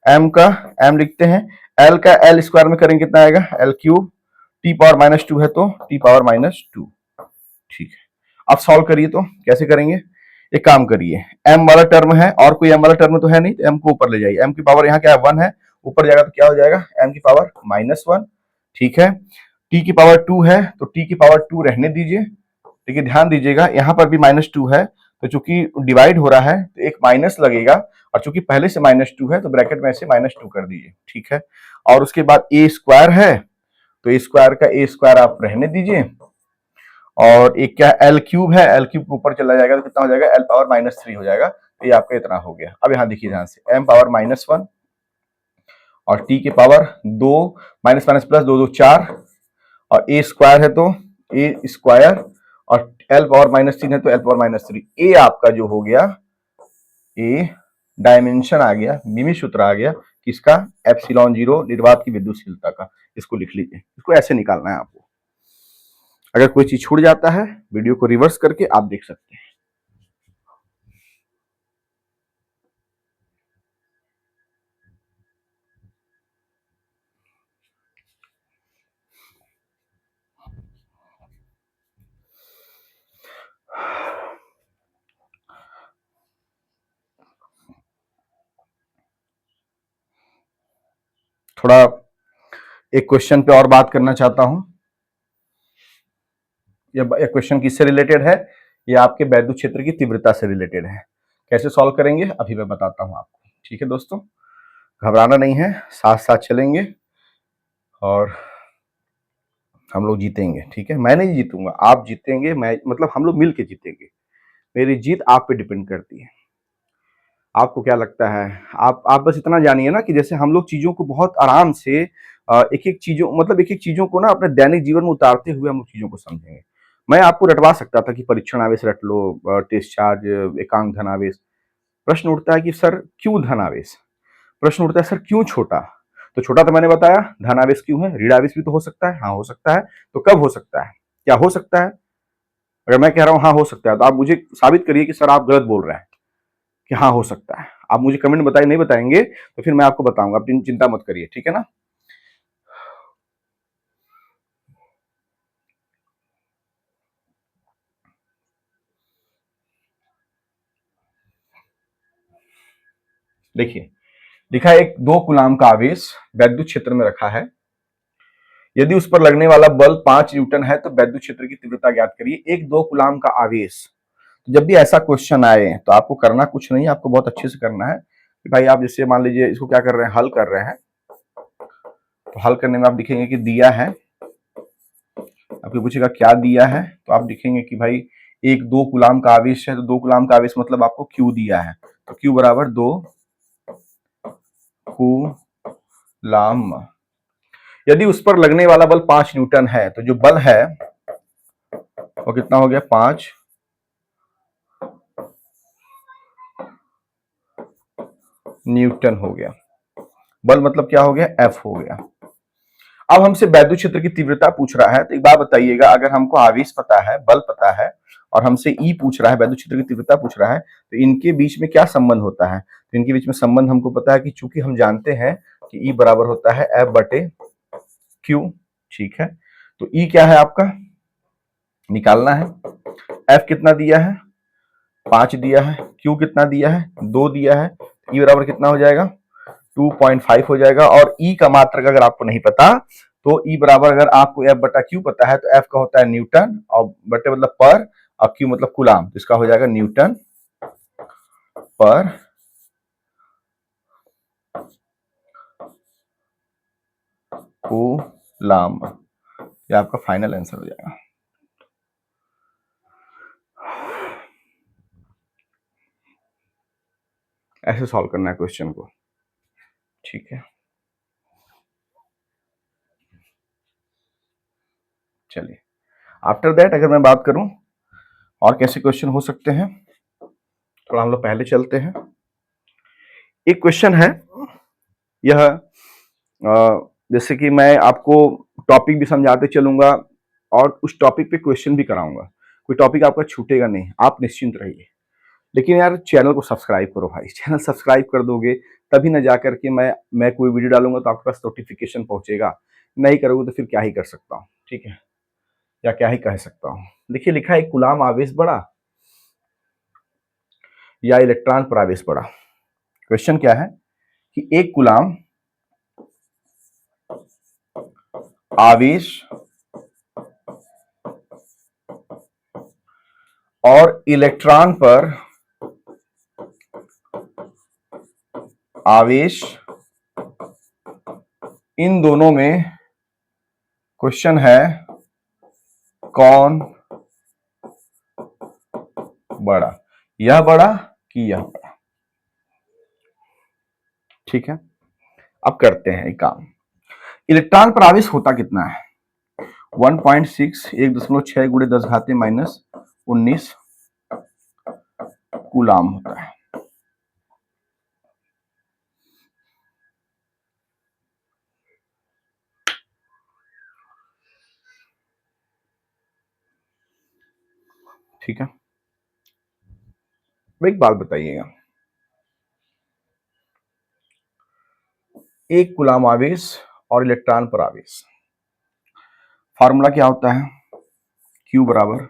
m का m लिखते हैं, l का l स्क्वायर में करेंगे कितना आएगा, l क्यूब, t पावर -2 है तो t पावर -2। ठीक है, अब सॉल्व करिए, तो कैसे करेंगे, एक काम करिए, m वाला टर्म है और कोई m वाला टर्म तो है नहीं, तो m को ऊपर ले जाइए, m की पावर यहाँ क्या है 1 है, ऊपर जाएगा तो क्या हो जाएगा m की पावर -1। ठीक है, t की पावर 2 है तो t की पावर 2 रहने दीजिए। देखिए ध्यान दीजिएगा, यहाँ पर भी -2 है, तो चूंकि डिवाइड हो रहा है तो एक माइनस लगेगा, और चूंकि पहले से -2 है तो ब्रैकेट में ऐसे -2 कर दीजिए। ठीक है, और उसके बाद ए स्क्वायर है, तो ए स्क्वायर का ए स्क्वायर आप रहने दीजिए, और एक क्या एल क्यूब है, एल क्यूब ऊपर चला जाएगा तो कितना हो जाएगा, एल पावर -3 हो जाएगा। तो ये आपका इतना हो गया। अब यहाँ देखिए ध्यान से, एम पावर -1 और टी के पावर 2, माइनस माइनस प्लस 2 2 4, और ए स्क्वायर है तो ए स्क्वायर, और एल पावर -3 है तो एल पावर -3। ए आपका जो हो गया, ए डायमेंशन आ गया, मिमी सूत्र आ गया किसका, एप्सिलॉन जीरो निर्वात की विद्युतशीलता का। इसको लिख लीजिए, इसको ऐसे निकालना है आपको। अगर कोई चीज छूट जाता है, वीडियो को रिवर्स करके आप देख सकते हैं। थोड़ा एक क्वेश्चन पे और बात करना चाहता हूं। यह क्वेश्चन किससे रिलेटेड है, ये आपके वैद्युत क्षेत्र की तीव्रता से रिलेटेड है। कैसे सॉल्व करेंगे अभी मैं बताता हूं आपको। ठीक है दोस्तों, घबराना नहीं है, साथ साथ चलेंगे और हम लोग जीतेंगे। ठीक है, मैं नहीं जीतूंगा, आप जीतेंगे, मैं मतलब हम लोग मिल के जीतेंगे। मेरी जीत आप पे डिपेंड करती है। आपको क्या लगता है, आप बस इतना जानिए ना कि जैसे हम लोग चीजों को बहुत आराम से एक एक चीजों मतलब एक एक चीजों को ना अपने दैनिक जीवन में उतारते हुए हम लोग चीजों को समझेंगे। मैं आपको रटवा सकता था कि परीक्षण आवेश रट लो, टेस्ट चार्ज, एकांक धनावेश। प्रश्न उठता है कि सर क्यों धनावेश, प्रश्न उठता है सर क्यों छोटा। तो छोटा तो मैंने बताया, धनावेश क्यों है, ऋणावेश भी तो हो सकता है, हाँ हो सकता है। तो कब हो सकता है, क्या हो सकता है, अगर मैं कह रहा हूँ हाँ हो सकता है तो आप मुझे साबित करिए कि सर आप गलत बोल रहे हैं कि हाँ हो सकता है। आप मुझे कमेंट बताइए, नहीं बताएंगे तो फिर मैं आपको बताऊंगा, आप चिंता मत करिए। ठीक है ना, देखिए लिखा है एक 2 कूलाम का आवेश वैद्युत क्षेत्र में रखा है, यदि उस पर लगने वाला बल 5 न्यूटन है तो वैद्युत क्षेत्र की तीव्रता ज्ञात करिए। एक 2 कूलाम का आवेश, जब भी ऐसा क्वेश्चन आए तो आपको करना कुछ नहीं, आपको बहुत अच्छे से करना है कि भाई आप जैसे मान लीजिए इसको क्या कर रहे हैं, हल कर रहे हैं, तो हल करने में आप दिखेंगे कि दिया है, आपको पूछेगा क्या दिया है, तो आप दिखेंगे कि भाई एक 2 कूलाम का आवेश है, तो 2 कूलाम का आवेश मतलब आपको क्यू दिया है, तो क्यू बराबर 2 कूलाम। यदि उस पर लगने वाला बल 5 न्यूटन है तो जो बल है वो कितना हो गया, 5 न्यूटन हो गया। बल मतलब क्या हो गया, एफ हो गया। अब हमसे वैद्युत क्षेत्र की तीव्रता पूछ रहा है, तो एक बात बताइएगा, अगर हमको आवेश पता है, बल पता है, और हमसे ई पूछ रहा है, वैद्युत क्षेत्र की तीव्रता पूछ रहा है, तो इनके बीच में क्या संबंध होता है, तो इनके बीच में संबंध हमको पता है कि चूंकि हम जानते हैं कि ई बराबर होता है एफ बटे क्यू। ठीक है, तो ई क्या है आपका, निकालना है। एफ कितना दिया है, 5 दिया है, क्यू कितना दिया है, 2 दिया है, ई बराबर कितना हो जाएगा, 2.5 हो जाएगा। और ई का मात्रक अगर आपको नहीं पता तो ई बराबर, अगर आपको एफ बटा क्यू पता है तो एफ का होता है न्यूटन, और बटे मतलब पर, और क्यू मतलब कूलाम, तो इसका हो जाएगा न्यूटन पर कूलाम, ये आपका फाइनल आंसर हो जाएगा। ऐसे सॉल्व करना है क्वेश्चन को, ठीक है। चलिए, आफ्टर दैट अगर मैं बात करूं और कैसे क्वेश्चन हो सकते हैं, थोड़ा हम लोग पहले चलते हैं। एक क्वेश्चन है यह, जैसे कि मैं आपको टॉपिक भी समझाते चलूंगा और उस टॉपिक पे क्वेश्चन भी कराऊंगा, कोई टॉपिक आपका छूटेगा नहीं, आप निश्चिंत रहिए। लेकिन यार चैनल को सब्सक्राइब करो भाई, चैनल सब्सक्राइब कर दोगे तभी ना जाकर के मैं कोई वीडियो डालूंगा तो आपके पास नोटिफिकेशन पहुंचेगा, नहीं करोगे तो फिर क्या ही कर सकता हूँ, ठीक है, या क्या ही कह सकता हूँ। देखिए लिखा है, कूलाम आवेश बढ़ा या इलेक्ट्रॉन पर आवेश बढ़ा। क्वेश्चन क्या है कि एक कूलाम आवेश और इलेक्ट्रॉन पर आवेश, इन दोनों में क्वेश्चन है कौन बड़ा, यह बड़ा कि यह बड़ा, ठीक है। अब करते हैं एक काम, इलेक्ट्रॉन पर आवेश होता कितना है, 1.6 1.6 गुणे 10 घाते माइनस 19 कूलाम होता है। ठीक है, एक बात बताइएगा, एक कूलाम आवेश और इलेक्ट्रॉन पर आवेश, फार्मूला क्या होता है, Q बराबर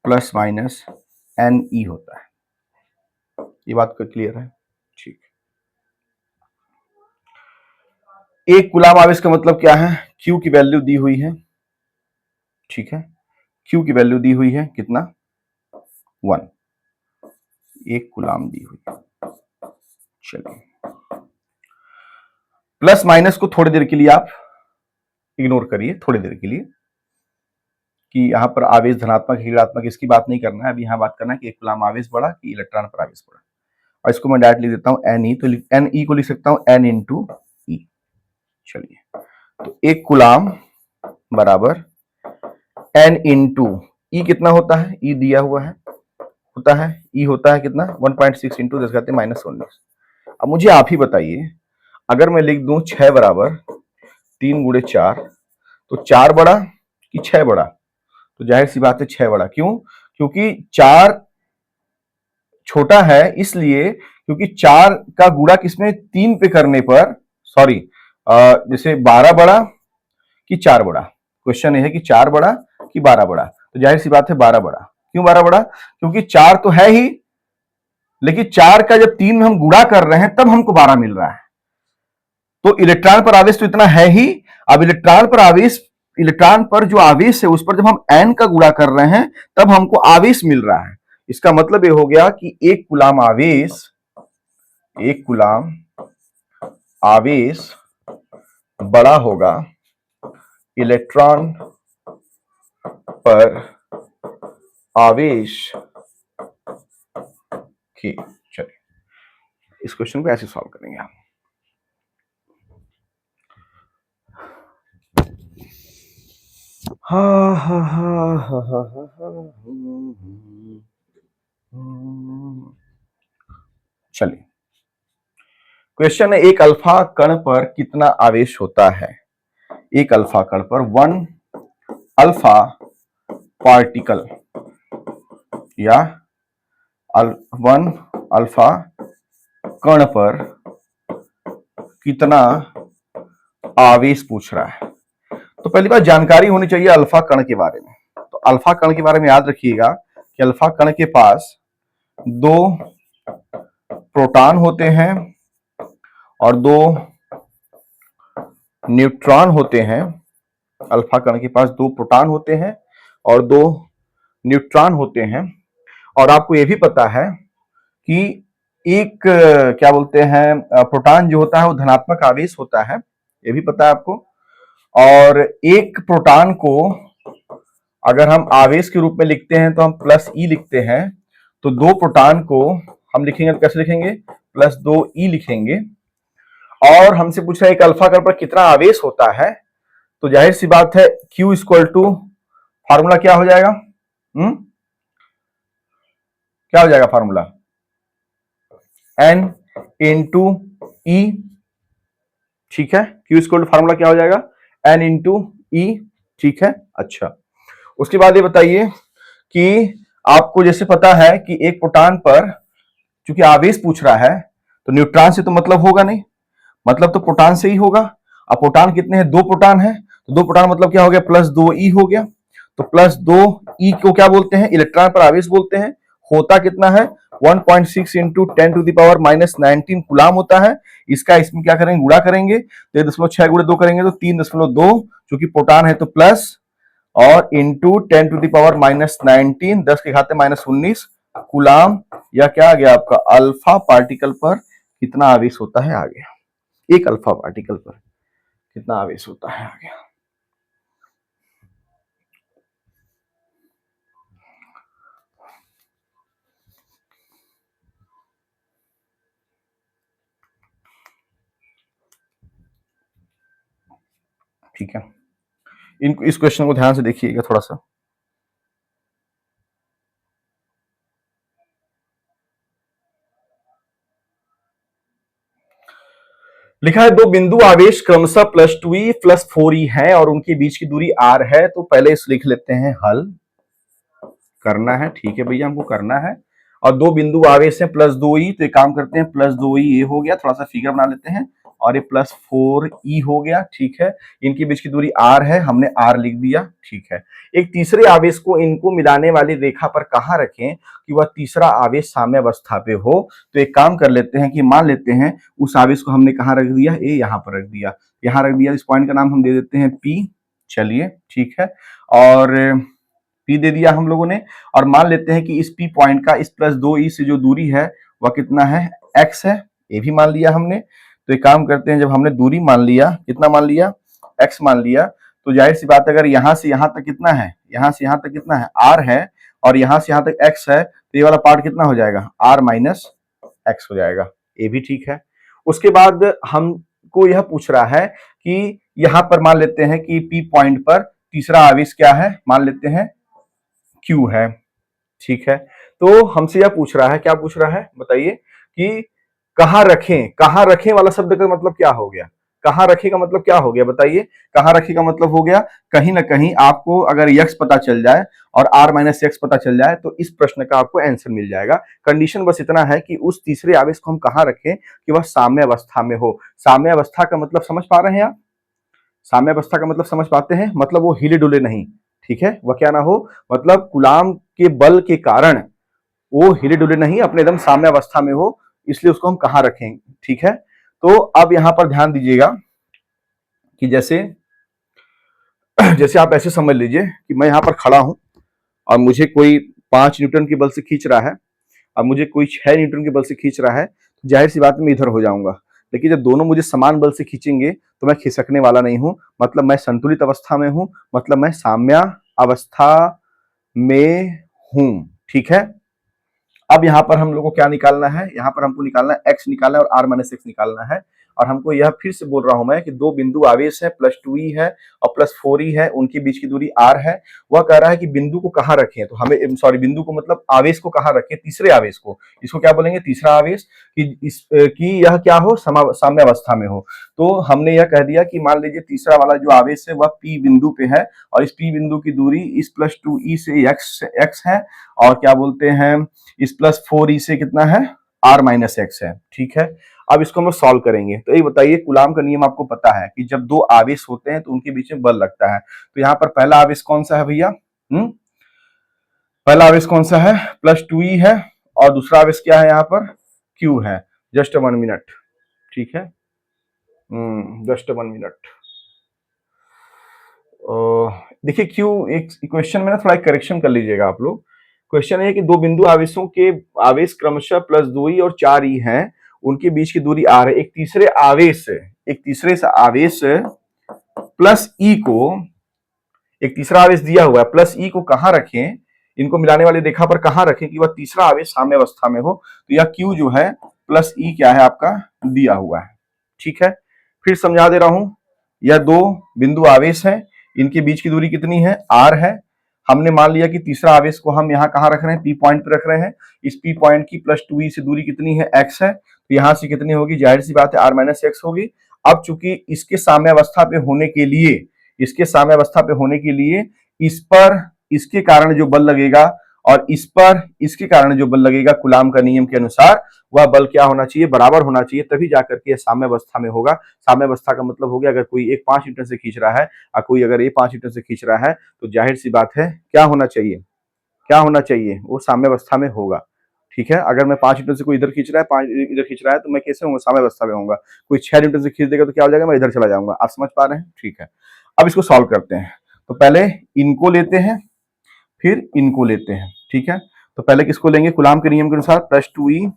प्लस माइनस NE होता है। ये बात को क्लियर है, ठीक। एक कूलाम आवेश का मतलब क्या है, Q की वैल्यू दी हुई है, ठीक है, Q की वैल्यू दी हुई है कितना, 1, एक कूलाम दी हुई है। चलिए, प्लस माइनस को थोड़ी देर के लिए आप इग्नोर करिए, थोड़ी देर के लिए, कि यहां पर आवेश धनात्मक ऋणात्मक इसकी बात नहीं करना है, अभी यहां बात करना है कि एक कूलाम आवेश बढ़ा कि इलेक्ट्रॉन पर आवेश बढ़ा। और इसको मैं डायरेक्ट लिख देता हूं NE, तो NE को लिख सकता हूं N इंटू E। चलिए, तो एक कूलाम बराबर N इंटू E कितना होता है, E दिया हुआ है, होता है E होता है कितना, 1.6 इंटू 10 घाते माइनस 19। अब मुझे आप ही बताइए, अगर मैं लिख दूं 6 बराबर 3 गुणे 4, तो 4 बड़ा कि 6 बड़ा, तो जाहिर सी बात है 6 बड़ा। क्यों, क्योंकि 4 छोटा है, इसलिए क्योंकि 4 का गुणा किसमें, 3 पे करने पर, सॉरी, जैसे 12 बड़ा कि 4 बड़ा, क्वेश्चन ये है कि 4 बड़ा कि 12 बड़ा, तो जाहिर सी बात है 12 बड़ा। क्यों 12 बड़ा, क्योंकि 4 तो है ही, लेकिन 4 का जब 3 में हम गुणा कर रहे हैं तब हमको 12 मिल रहा है, तो इलेक्ट्रॉन पर आवेश तो इतना है ही। अब इलेक्ट्रॉन पर आवेश, इलेक्ट्रॉन पर जो आवेश है उस पर जब हम n का गुणा कर रहे हैं तब हमको आवेश मिल रहा है। इसका मतलब ये हो गया कि एक कूलाम आवेश, एक कूलाम आवेश बड़ा होगा इलेक्ट्रॉन पर आवेश की। चलिए, इस क्वेश्चन को ऐसे सॉल्व करेंगे हम। हा हा हा हा हा हा। चलिए, क्वेश्चन है, एक अल्फा कण पर कितना आवेश होता है, एक अल्फा कण पर 1 अल्फा पार्टिकल या 1 अल्फा कण पर कितना आवेश पूछ रहा है। तो पहली बात जानकारी होनी चाहिए अल्फा कण के बारे में। तो अल्फा कण के बारे में याद रखिएगा कि अल्फा कण के पास 2 प्रोटॉन होते हैं और 2 न्यूट्रॉन होते हैं। अल्फा कण के पास 2 प्रोटॉन होते हैं और 2 न्यूट्रॉन होते हैं। और आपको यह भी पता है कि एक क्या बोलते हैं, प्रोटॉन जो होता है वो धनात्मक आवेश होता है, ये भी पता है आपको। और एक प्रोटॉन को अगर हम आवेश के रूप में लिखते हैं तो हम प्लस ई लिखते हैं, तो दो प्रोटॉन को हम लिखेंगे तो कैसे लिखेंगे, प्लस दो ई लिखेंगे। और हमसे पूछ रहा है एक अल्फा कण पर कितना आवेश होता है, तो जाहिर सी बात है Q इक्वल टू फार्मूला क्या हो जाएगा, क्या हो जाएगा फार्मूला, N इंटू ई, ठीक है। Q इक्वल टू फार्मूला क्या हो जाएगा, N इंटू ई, ठीक है। अच्छा, उसके बाद ये बताइए कि आपको जैसे पता है कि एक प्रोटॉन पर चूंकि आवेश पूछ रहा है तो न्यूट्रॉन से तो मतलब होगा नहीं, मतलब तो प्रोटॉन से ही होगा। अब प्रोटॉन कितने हैं, दो प्रोटॉन है, तो दो प्रोटॉन मतलब क्या हो गया, प्लस दो ई हो गया। तो प्लस दो ई को क्या बोलते हैं, इलेक्ट्रॉन पर आवेश बोलते हैं। होता कितना है, 1.6 into 10 to the power minus 19 coulomb होता है। इसका इसमें क्या करेंगे, गुणा करेंगे, तो 1.6 गुणे 2 करेंगे तो 3.2, चूंकि प्रोटॉन है तो प्लस, और into 10 to the power minus 19, 10 के घाते माइनस 19 कूलाम, या क्या आ गया आपका, अल्फा पार्टिकल पर कितना आवेश होता है आ गया, एक अल्फा पार्टिकल पर कितना आवेश होता है आ गया। ठीक है, इस क्वेश्चन को ध्यान से देखिएगा थोड़ा सा। लिखा है दो बिंदु आवेश क्रमशः plus two e plus four e है और उनके बीच की दूरी आर है। तो पहले इस लिख लेते हैं, हल करना है, ठीक है भैया, हमको करना है। और दो बिंदु आवेश है प्लस दो ई, तो एक काम करते हैं, प्लस दो ई ये हो गया, थोड़ा सा फिगर बना लेते हैं, और ये प्लस फोर ई हो गया, ठीक है। इनके बीच की दूरी आर है, हमने आर लिख दिया, ठीक है। एक तीसरे आवेश को इनको मिलाने वाली रेखा पर कहां रखें कि वह तीसरा आवेश साम्य अवस्था पे हो। तो एक काम कर लेते हैं कि मान लेते हैं उस आवेश को हमने कहां रख दिया, ए यहां पर रख दिया, यहां रख दिया। इस पॉइंट का नाम हम दे देते हैं पी, चलिए ठीक है। और पी दे दिया हम लोगों ने, और मान लेते हैं कि इस पी पॉइंट का इस प्लस दो ई से जो दूरी है वह कितना है, एक्स है, ये भी मान लिया हमने। तो एक काम करते हैं, जब हमने दूरी मान लिया, कितना मान लिया, एक्स मान लिया, तो जाहिर सी बात है अगर यहां से यहां तक कितना है, यहां से यहां तक कितना है, आर है, और यहां से यहां तक एक्स है, तो ये वाला पार्ट कितना हो जाएगा, आर माइनस एक्स हो जाएगा, ये भी ठीक है। उसके बाद हमको यह पूछ रहा है कि यहां पर मान लेते हैं कि पी पॉइंट पर तीसरा आवेश क्या है, मान लेते हैं क्यू है, ठीक है। तो हमसे यह पूछ रहा है, क्या पूछ रहा है बताइए, कि कहां रखें, कहां रखें वाला शब्द का मतलब क्या हो गया, कहां रखें का मतलब क्या हो गया बताइए। कहां रखें का मतलब हो गया, कहीं ना कहीं आपको अगर यक्स पता चल जाए और आर माइनस एक्स पता चल जाए तो इस प्रश्न का आपको आंसर मिल जाएगा। कंडीशन बस इतना है कि उस तीसरे आवेश को हम कहां रखें कि वह साम्य अवस्था में हो। साम्य अवस्था का मतलब समझ पा रहे हैं आप, साम्य अवस्था का मतलब समझ पाते हैं, मतलब वो हिले डुले नहीं, ठीक है, वह क्या ना हो, मतलब गुलाम के बल के कारण वो हिले डुले नहीं, अपने एकदम साम्य अवस्था में हो, इसलिए उसको हम कहां रखें, ठीक है। तो अब यहां पर ध्यान दीजिएगा कि जैसे जैसे आप ऐसे समझ लीजिए कि मैं यहां पर खड़ा हूं और मुझे कोई 5 न्यूटन के बल से खींच रहा है, अब मुझे कोई 6 न्यूटन के बल से खींच रहा है, तो जाहिर सी बात है मैं इधर हो जाऊंगा। लेकिन जब दोनों मुझे समान बल से खींचेंगे तो मैं खिसकने वाला नहीं हूं, मतलब मैं संतुलित अवस्था में हूं, मतलब मैं साम्य अवस्था में हूं, ठीक है। अब यहाँ पर हम लोग को क्या निकालना है, यहाँ पर हमको निकालना है एक्स निकालना है और आर माइनस एक्स निकालना है। और हमको यह फिर से बोल रहा हूं मैं कि दो बिंदु आवेश है, प्लस टू ई है और प्लस फोर ई है, उनके बीच की दूरी आर है। वह कह रहा है कि बिंदु को कहाँ रखें, तो हमें सॉरी बिंदु को मतलब आवेश को कहाँ रखें, तीसरे आवेश को, इसको क्या बोलेंगे, तीसरा आवेश, कि यह क्या हो, साम्य अवस्था में हो। तो हमने यह कह दिया कि मान लीजिए तीसरा वाला जो आवेश है वह पी बिंदु पे है, और इस पी बिंदु की दूरी इस प्लस टू ई से एक्स है, और क्या बोलते हैं, इस प्लस फोर ई से कितना है, आर माइनस एक्स है, ठीक है। अब इसको हम लोग सॉल्व करेंगे, तो ये बताइए, कूलाम का नियम आपको पता है कि जब दो आवेश होते हैं तो उनके बीच में बल लगता है। तो यहाँ पर पहला आवेश कौन सा है भैया, पहला आवेश कौन सा है, प्लस टू ई है, और दूसरा आवेश क्या है यहाँ पर, क्यू है। जस्ट 1 मिनट, ठीक है, जस्ट 1 मिनट। देखिए क्यू, एक क्वेश्चन में ना थोड़ा करेक्शन कर लीजिएगा आप लोग। क्वेश्चन है कि दो बिंदु आवेशों के आवेश क्रमशः प्लस दो ई और चार ई हैं, उनके बीच की दूरी आर है। एक तीसरे आवेश, एक तीसरे से आवेश प्लस ई को, एक तीसरा आवेश दिया हुआ है, प्लस ई को कहां रखें, इनको मिलाने वाली रेखा पर कहां रखें कि वह तीसरा आवेश साम्य अवस्था में हो। तो यह क्यू जो है प्लस ई क्या है आपका दिया हुआ है। ठीक है, फिर समझा दे रहा हूं, यह दो बिंदु आवेश है, इनके बीच की दूरी कितनी है, आर है। हमने मान लिया कि तीसरा आवेश को हम यहाँ कहाँ रख रहे हैं, पी पॉइंट पे रख रहे हैं। इस पी पॉइंट की प्लस 2e से दूरी कितनी है, एक्स है। तो यहां से कितनी होगी, जाहिर सी बात है आर माइनस एक्स होगी। अब चूंकि इसके साम्य अवस्था पे होने के लिए, इसके साम्य अवस्था पे होने के लिए इस पर इसके कारण जो बल लगेगा और इस पर इसके कारण जो बल लगेगा कूलाम का नियम के अनुसार, वह बल क्या होना चाहिए, बराबर होना चाहिए, तभी जाकर के यह साम्य अवस्था में होगा। साम्य अवस्था का मतलब हो गया अगर कोई एक 5 न्यूटन से खींच रहा है और कोई अगर ये 5 न्यूटन से खींच रहा है, तो जाहिर सी बात है क्या होना चाहिए, क्या होना चाहिए, वो साम्य अवस्था में होगा। ठीक है, अगर मैं 5 न्यूटन से कोई इधर खींच रहा है, 5 इधर खींच रहा है, तो मैं कैसे होऊंगा, साम्य अवस्था में होऊंगा। कोई 6 न्यूटन से खींच देगा तो क्या हो जाएगा, मैं इधर चला जाऊंगा। आप समझ पा रहे हैं, ठीक है। अब इसको सॉल्व करते हैं, तो पहले इनको लेते हैं फिर इनको लेते हैं। ठीक है, तो पहले किसको लेंगे, कूलाम के नियम के अनुसार प्लस 2e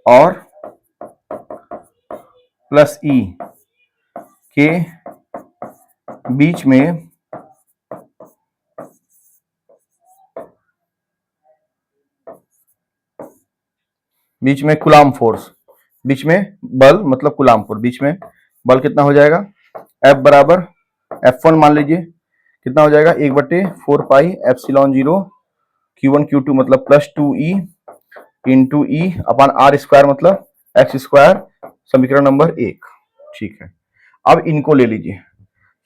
और प्लस ई के बीच में कूलाम फोर्स, बीच में बल मतलब कूलाम फोर्स, बीच में बल कितना हो जाएगा, F बराबर F1 मान लीजिए कितना हो जाएगा, 1/4 पाई एप्सिलॉन 0 Q1 Q2 मतलब plus 2e into e upon r square मतलब एक्स स्क्वायर, समीकरण नंबर 1। ठीक है, अब इनको ले लीजिए,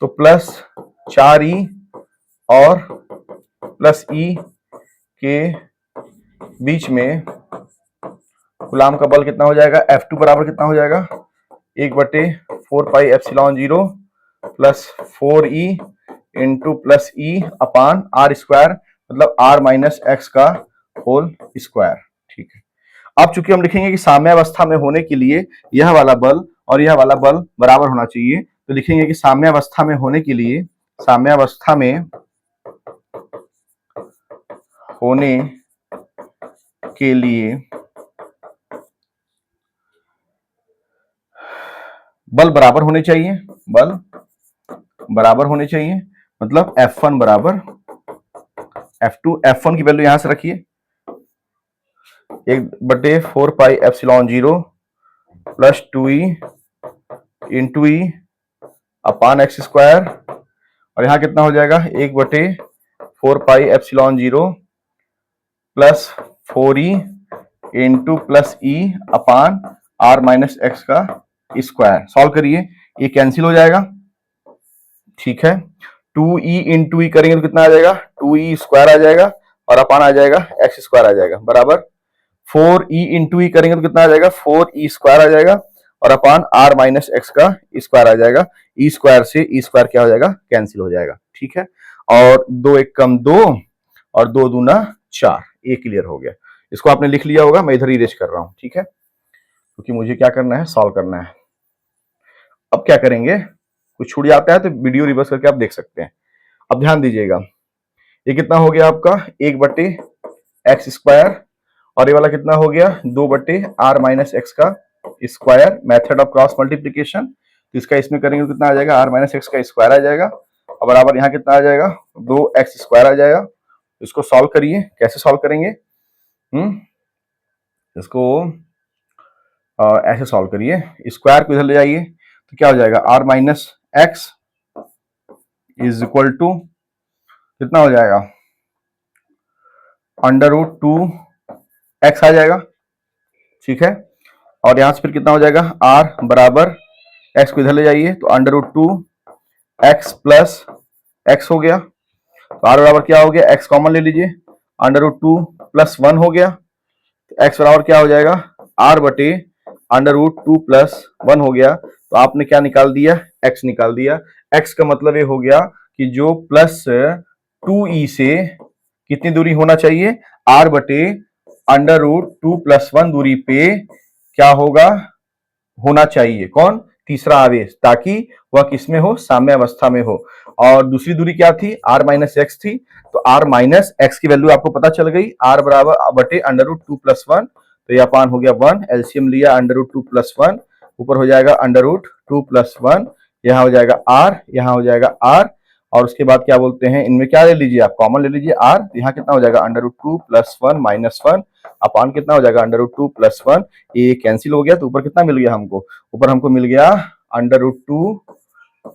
तो प्लस 4e और प्लस ई के बीच में कूलाम का बल कितना हो जाएगा, F2 बराबर कितना हो जाएगा, 1/4 pi epsilon 0 plus 4e into plus e upon r square मतलब आर माइनस एक्स का होल स्क्वायर। ठीक है, अब चूंकि हम लिखेंगे कि साम्य अवस्था में होने के लिए यह वाला बल और यह वाला बल बराबर होना चाहिए, तो लिखेंगे कि साम्य अवस्था में होने के लिए, साम्य अवस्था में होने के लिए बल बराबर होने चाहिए, बल बराबर होने चाहिए, मतलब F1 बराबर F2। F1 की वैल्यू यहां से रखिए, 1/4 pi epsilon 0 plus 2e into e upon x square, और यहां कितना हो जाएगा, 1/4 pi epsilon 0 plus 4e into plus e upon r minus x का स्क्वायर। सॉल्व करिए, ये कैंसिल हो जाएगा। ठीक है, 2e इंटू ई करेंगे तो कितना आ जाएगा, 2e स्क्वायर आ जाएगा और अपान आ जाएगा एक्स स्क्वायर आ जाएगा, बराबर 4e इंटू ई करेंगे तो कितना आ जाएगा, 4e स्क्वायर आ जाएगा और अपान आर माइनस एक्स का स्क्वायर आ जाएगा। ई स्क्वायर से ई स्क्वायर क्या हो जाएगा, कैंसिल हो जाएगा। ठीक है, और 2 1 कम 2 और 2 दूना 4, ये क्लियर हो गया। इसको आपने लिख लिया होगा, मैं इधर इरेज कर रहा हूं। ठीक है, क्योंकि मुझे क्या करना है, सॉल्व करना है। अब क्या करेंगे, कुछ छूट जाता है तो वीडियो रिवर्स करके आप देख सकते हैं। अब ध्यान दीजिएगा, ये कितना हो गया आपका, 1/x स्क्वायर और ये वाला कितना हो गया, 2/r माइनस एक्स का square, method of cross multiplication. तो इसका इसमें करेंगे तो कितना आ जाएगा, r माइनस एक्स का स्क्वायर आ जाएगा और बराबर यहाँ कितना आ जाएगा, 2x स्क्वायर आ जाएगा। इसको सॉल्व करिए, कैसे सॉल्व करेंगे, इसको ऐसे सॉल्व करिए, स्क्वायर को इधर ले जाइए तो क्या हो जाएगा, r minus x is equal to कितना हो जाएगा, √2x आ जाएगा। ठीक है, और यहां से फिर कितना हो जाएगा, r बराबर x को इधर ले जाइए तो √2x प्लस x हो गया। तो r बराबर क्या हो गया, x कॉमन ले लीजिए, √2 प्लस 1 हो गया। तो x बराबर क्या हो जाएगा, r बटे √2 प्लस 1 हो गया। तो आपने क्या निकाल दिया, x निकाल दिया। x का मतलब ये हो गया कि जो प्लस 2e से कितनी दूरी होना चाहिए, r बटे √2 प्लस 1 दूरी पे क्या होगा, होना चाहिए कौन, तीसरा आवेश, ताकि वह किसमें हो, साम्य अवस्था में हो। और दूसरी दूरी क्या थी, r माइनस एक्स थी। तो r माइनस एक्स की वैल्यू आपको पता चल गई, r बराबर बटे √2 प्लस 1, तो यह अपान हो गया 1, एलसीएम लिया √2 प्लस 1, ऊपर हो जाएगा √2 प्लस 1, यहाँ हो जाएगा R, यहाँ हो जाएगा R, और उसके बाद क्या बोलते हैं, इनमें क्या ले लीजिए आप, कॉमन ले लीजिए R, यहाँ कितना हो जाएगा √2 + 1 - 1 अपान कितना हो जाएगा √2 + 1, ये कैंसिल हो गया तो ऊपर कितना मिल गया हमको, ऊपर हमको मिल गया √2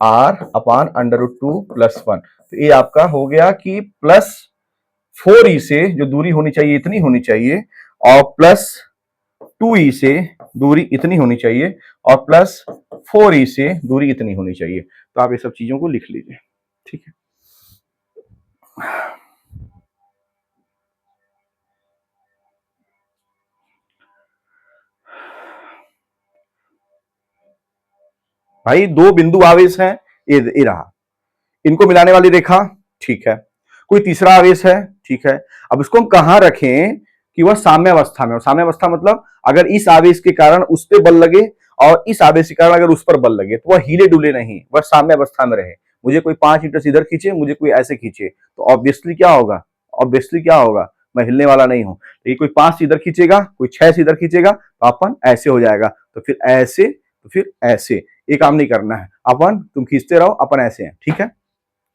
R अपान √2 + 1। तो ये आपका हो गया कि +4e से जो दूरी होनी चाहिए इतनी होनी चाहिए, और +2e से दूरी इतनी होनी चाहिए, और +4e से दूरी इतनी होनी चाहिए। तो आप ये सब चीजों को लिख लीजिए, ठीक है। भाई दो बिंदु आवेश हैं, ये रहा, इनको मिलाने वाली रेखा, ठीक है। कोई तीसरा आवेश है, ठीक है। अब इसको हम कहां रखें कि वह साम्य अवस्था में हो। साम्य अवस्था मतलब अगर इस आवेश के कारण उस पर बल लगे और इस आवेश के कारण अगर उस पर बल लगे तो वह हिले डुले नहीं, वह साम्य अवस्था में रहे। मुझे कोई 5 मीटर इधर खींचे, मुझे कोई ऐसे खींचे, तो ऑब्वियसली क्या होगा, ऑब्वियसली क्या होगा, मैं हिलने वाला नहीं हूं। तो ये कोई 5 से इधर खींचेगा, कोई 6 से इधर खींचेगा, तो अपन ऐसे हो जाएगा, तो फिर ऐसे, तो फिर ऐसे। ये काम नहीं करना है, अपन तुम खींचते रहो, अपन ऐसे हैं, ठीक है।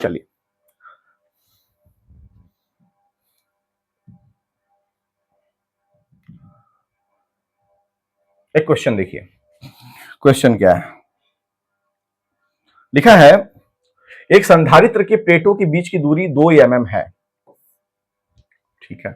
चलिए एक क्वेश्चन देखिए, क्वेश्चन क्या है, लिखा है एक संधारित्र के प्लेटों के बीच की दूरी 2 mm है, ठीक है।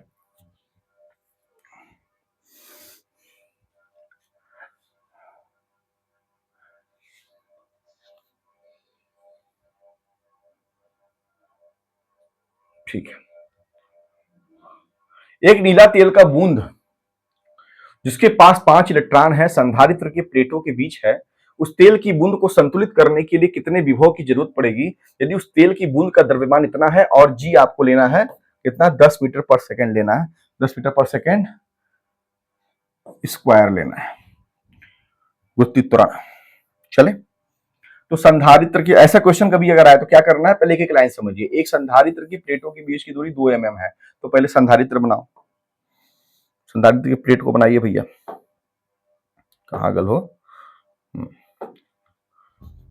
ठीक है, एक नीला तेल का बूंद जिसके पास 5 इलेक्ट्रॉन है संधारित्र के प्लेटों के बीच है, उस तेल की बूंद को संतुलित करने के लिए कितने विभव की जरूरत पड़ेगी यदि उस तेल की बूंद का द्रव्यमान इतना है, और जी आपको लेना है कितना, 10 मीटर पर सेकंड लेना है, 10 मीटर पर सेकंड स्क्वायर लेना है गुत्ती त्वरण। चले, तो संधारित्र की ऐसा क्वेश्चन कभी अगर आए तो क्या करना है, पहले एक लाइन समझिए। एक संधारित्र की प्लेटों के बीच की दूरी 2 mm है, तो पहले संधारित्र बनाओ, संधारित्र की प्लेट को बनाइए भैया, कहाँ गल हो,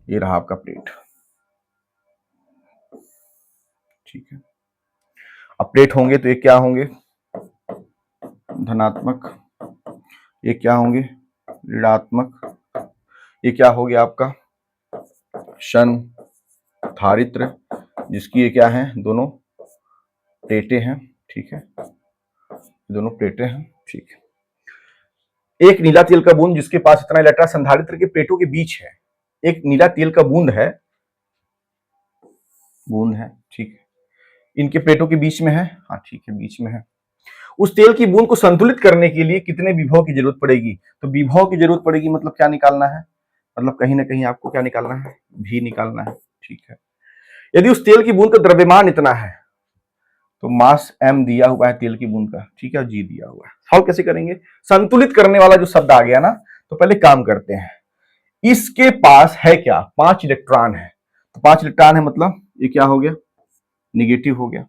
ये रहा आपका प्लेट, ठीक है। अब प्लेट होंगे तो ये क्या होंगे, धनात्मक, ये क्या होंगे, ऋणात्मक, ये क्या हो गया आपका संधारित्र, जिसकी ये क्या है, दोनों प्लेटें हैं, ठीक है, दोनों प्लेटें हैं, ठीक है। एक नीला तेल का बूंद जिसके पास इतना इलेक्ट्रॉन संधारित्र के प्लेटों के बीच है, एक नीला तेल का बूंद है, बूंद है, ठीक है, इनके प्लेटों के बीच में है, हाँ ठीक है, बीच में है। उस तेल की बूंद को संतुलित करने के लिए कितने विभव की जरूरत पड़ेगी, तो विभव की जरूरत पड़ेगी मतलब क्या निकालना है, मतलब कहीं ना कहीं आपको क्या निकालना है, भी निकालना है, ठीक है। यदि उस तेल की बूंद का द्रव्यमान इतना है तो मास m दिया हुआ है तेल की बूंद का, ठीक है, g दिया हुआ है। सॉल्व कैसे करेंगे, संतुलित करने वाला जो शब्द आ गया ना, तो पहले काम करते हैं, इसके पास है क्या, 5 इलेक्ट्रॉन है, तो 5 इलेक्ट्रॉन है मतलब ये क्या हो गया, निगेटिव हो गया,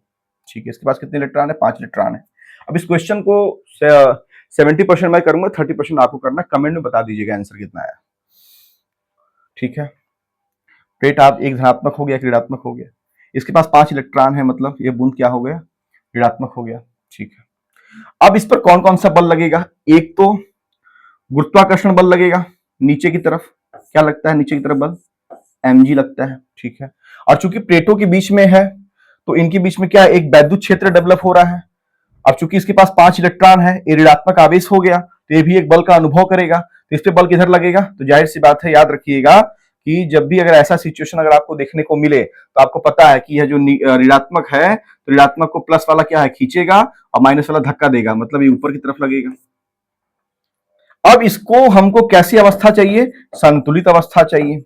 ठीक है। इसके पास कितने इलेक्ट्रॉन है, 5 इलेक्ट्रॉन है। अब इस क्वेश्चन को 70% मैं करूंगा, 30% आपको करना, कमेंट में बता दीजिएगा आंसर कितना आया, ठीक है। प्लेट आप एक धनात्मक हो गया, एक ऋणात्मक हो गया, इसके पास 5 इलेक्ट्रॉन है मतलब ये बूंद क्या हो गया, ऋणात्मक हो गया, ठीक है। अब इस पर कौन कौन सा बल लगेगा, एक तो गुरुत्वाकर्षण बल लगेगा नीचे की तरफ, क्या लगता है नीचे की तरफ बल, mg लगता है, ठीक है। और चूंकि प्लेटों के बीच में है तो इनके बीच में क्या है, एक वैद्युत क्षेत्र डेवलप हो रहा है। अब चूंकि इसके पास 5 इलेक्ट्रॉन है, ये ऋणात्मक आवेश हो गया, तो ये भी एक बल का अनुभव करेगा, तो इस पे बल किधर लगेगा, तो जाहिर सी बात है, याद रखिएगा कि जब भी अगर ऐसा सिचुएशन अगर आपको देखने को मिले तो आपको पता है कि यह जो ऋणात्मक है, तो ऋणात्मक को प्लस वाला क्या है, खींचेगा, और माइनस वाला धक्का देगा, मतलब ये ऊपर की तरफ लगेगा। अब इसको हमको कैसी अवस्था चाहिए, संतुलित अवस्था चाहिए।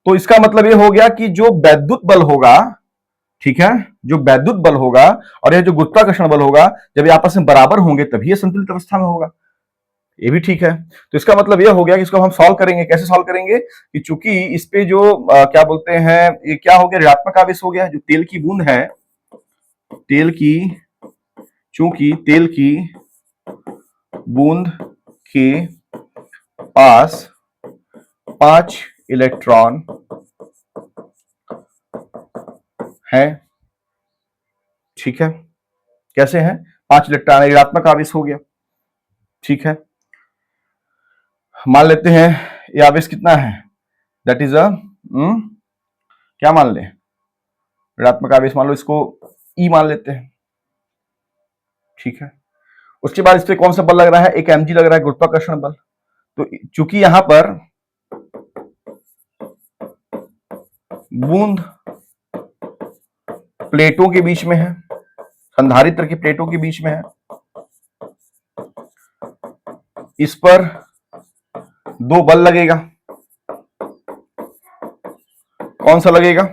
तो इसका मतलब ये हो गया कि जो वैद्युत बल होगा, ठीक है, जो वैद्युत बल होगा और यह जो गुरुत्वाकर्षण बल होगा, जब ये आपस में बराबर होंगे तभी ये संतुलित अवस्था में होगा, ये भी ठीक है। तो इसका मतलब यह हो गया कि इसको हम सॉल्व करेंगे, कैसे सॉल्व करेंगे कि चूंकि इस पे जो क्या बोलते हैं, ये क्या हो गया, ऋणात्मक आवेश हो गया, जो तेल की बूंद है, तेल की, चूंकि तेल की बूंद के पास 5 इलेक्ट्रॉन है, ठीक है। कैसे हैं? 5 इलेक्ट्रॉन, ऋणात्मक आवेश हो गया, ठीक है। मान लेते हैं ये आवेश कितना है, दैट इज अ क्या मान लें, ऋणात्मक आवेश मान लो, इसको ई मान लेते हैं, ठीक है। उसके बाद इस पे कौन सा बल लग रहा है, एक mg लग रहा है, गुरुत्वाकर्षण बल। तो चूंकि यहां पर बूंद प्लेटों के बीच में है, संधारित्र की प्लेटों के बीच में है, इस पर 2 बल लगेगा। कौन सा लगेगा,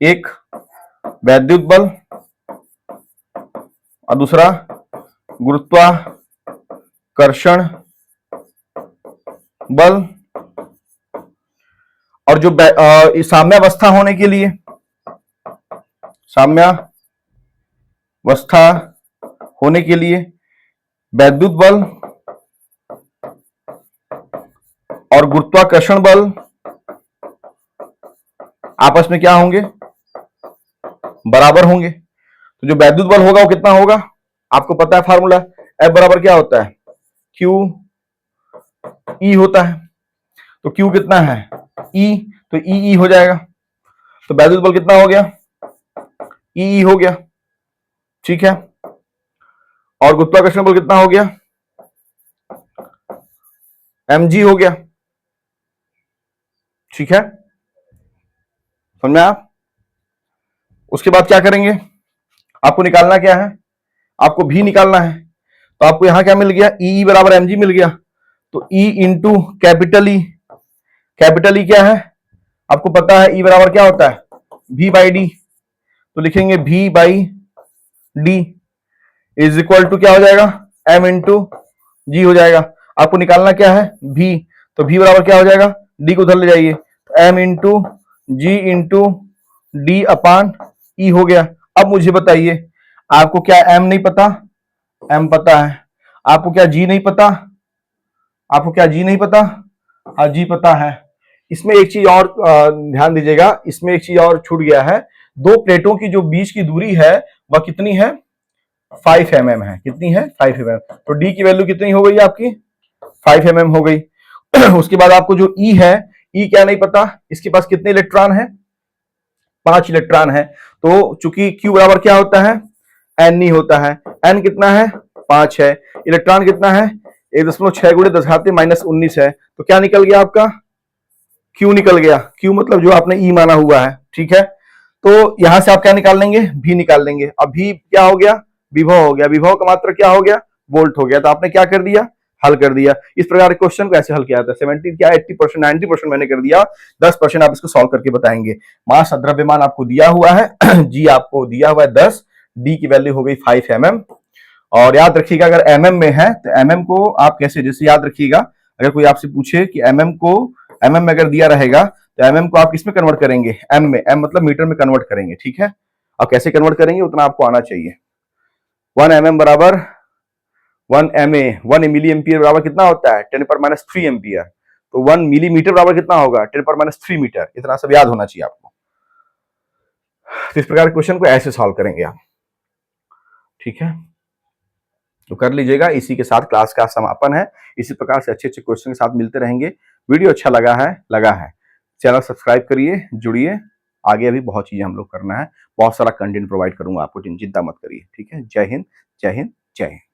एक वैद्युत बल और दूसरा गुरुत्वाकर्षण बल। और जो साम्यावस्था होने के लिए, साम्यावस्था होने के लिए वैद्युत बल और गुरुत्वाकर्षण बल आपस में क्या होंगे, बराबर होंगे। तो जो वैद्युत बल होगा वो कितना होगा, आपको पता है फार्मूला, F बराबर क्या होता है, Q E होता है। तो Q कितना है, E, तो E हो जाएगा। तो वैद्युत बल कितना हो गया, E हो गया, ठीक है। और गुरुत्वाकर्षण बल कितना हो गया, mg हो गया, ठीक है। समझ में आप? उसके बाद क्या करेंगे, आपको निकालना क्या है, आपको भी निकालना है। तो आपको यहां क्या मिल गया, ई बराबर mg मिल गया। तो E into capital E, capital E क्या है, आपको पता है E बराबर क्या होता है, v बाई डी। तो लिखेंगे v by d is equal to क्या हो जाएगा, m इंटू जी हो जाएगा। आपको निकालना क्या है, v, तो v बराबर क्या हो जाएगा, d को उधर ले जाइए, तो m इंटू जी इंटू डी अपान ई हो गया। अब मुझे बताइए, आपको क्या m नहीं पता, m पता है। आपको क्या g नहीं पता, आपको क्या g नहीं पता, हाँ जी पता है। इसमें एक चीज और ध्यान दीजिएगा, इसमें एक चीज और छूट गया है, 2 प्लेटों की जो बीच की दूरी है वह कितनी है, 5 mm है। कितनी है, 5 mm। तो d की वैल्यू कितनी हो गई आपकी, 5 mm हो गई। उसके बाद आपको जो E है, E क्या नहीं पता, इसके पास कितने इलेक्ट्रॉन है, 5 इलेक्ट्रॉन है। तो चूंकि Q बराबर क्या होता है, N होता है, N कितना है, 5 है। इलेक्ट्रॉन कितना है, 1.6 गुणे 10⁻−19 है। तो क्या निकल गया आपका, Q निकल गया। Q मतलब जो आपने E माना हुआ है, ठीक है। तो यहां से आप क्या निकाल लेंगे, V निकाल लेंगे। अब V क्या हो गया, विभव हो गया। विभव का मात्रा क्या हो गया, वोल्ट हो गया। तो आपने क्या कर दिया, हल कर दिया। इस प्रकार के क्वेश्चन को ऐसे हल किया जाता है। 70 क्या 80%, 90% मैंने कर दिया, 10% आप इसको सॉल्व करके बताएंगे। मास द्रव्यमान आपको दिया हुआ है, जी आपको दिया हुआ है 10, डी की वैल्यू हो गई 5 mm। और याद रखिएगा, अगर mm में है तो mm को आप कैसे, जैसे याद रखिएगा, अगर कोई आपसे पूछे कि mm को, mm में अगर दिया रहेगा तो mm को आप किस में कन्वर्ट करेंगे, m में, m मतलब मीटर में कन्वर्ट करेंगे, ठीक है। अब कैसे कन्वर्ट करेंगे उतना आपको आना चाहिए। 1 mm बराबर 1 MA, 1 मिली एम्पियर बराबर कितना होता है, 10⁻³ एम्पियर। तो 1 मिलीमीटर बराबर कितना होगा, 10⁻³ मीटर। इतना सब याद होना चाहिए आपको। तो इस प्रकार क्वेश्चन को ऐसे सॉल्व करेंगे आप, ठीक है। तो कर लीजिएगा। इसी के साथ क्लास का समापन है। इसी प्रकार से अच्छे अच्छे क्वेश्चन के साथ मिलते रहेंगे। वीडियो अच्छा लगा है, चैनल सब्सक्राइब करिए, जुड़िए। आगे अभी बहुत चीजें हम लोग करना है, बहुत सारा कंटेंट प्रोवाइड करूंगा आपको, चिंता मत करिए, ठीक है। जय हिंद, जय हिंद, जय हिंद।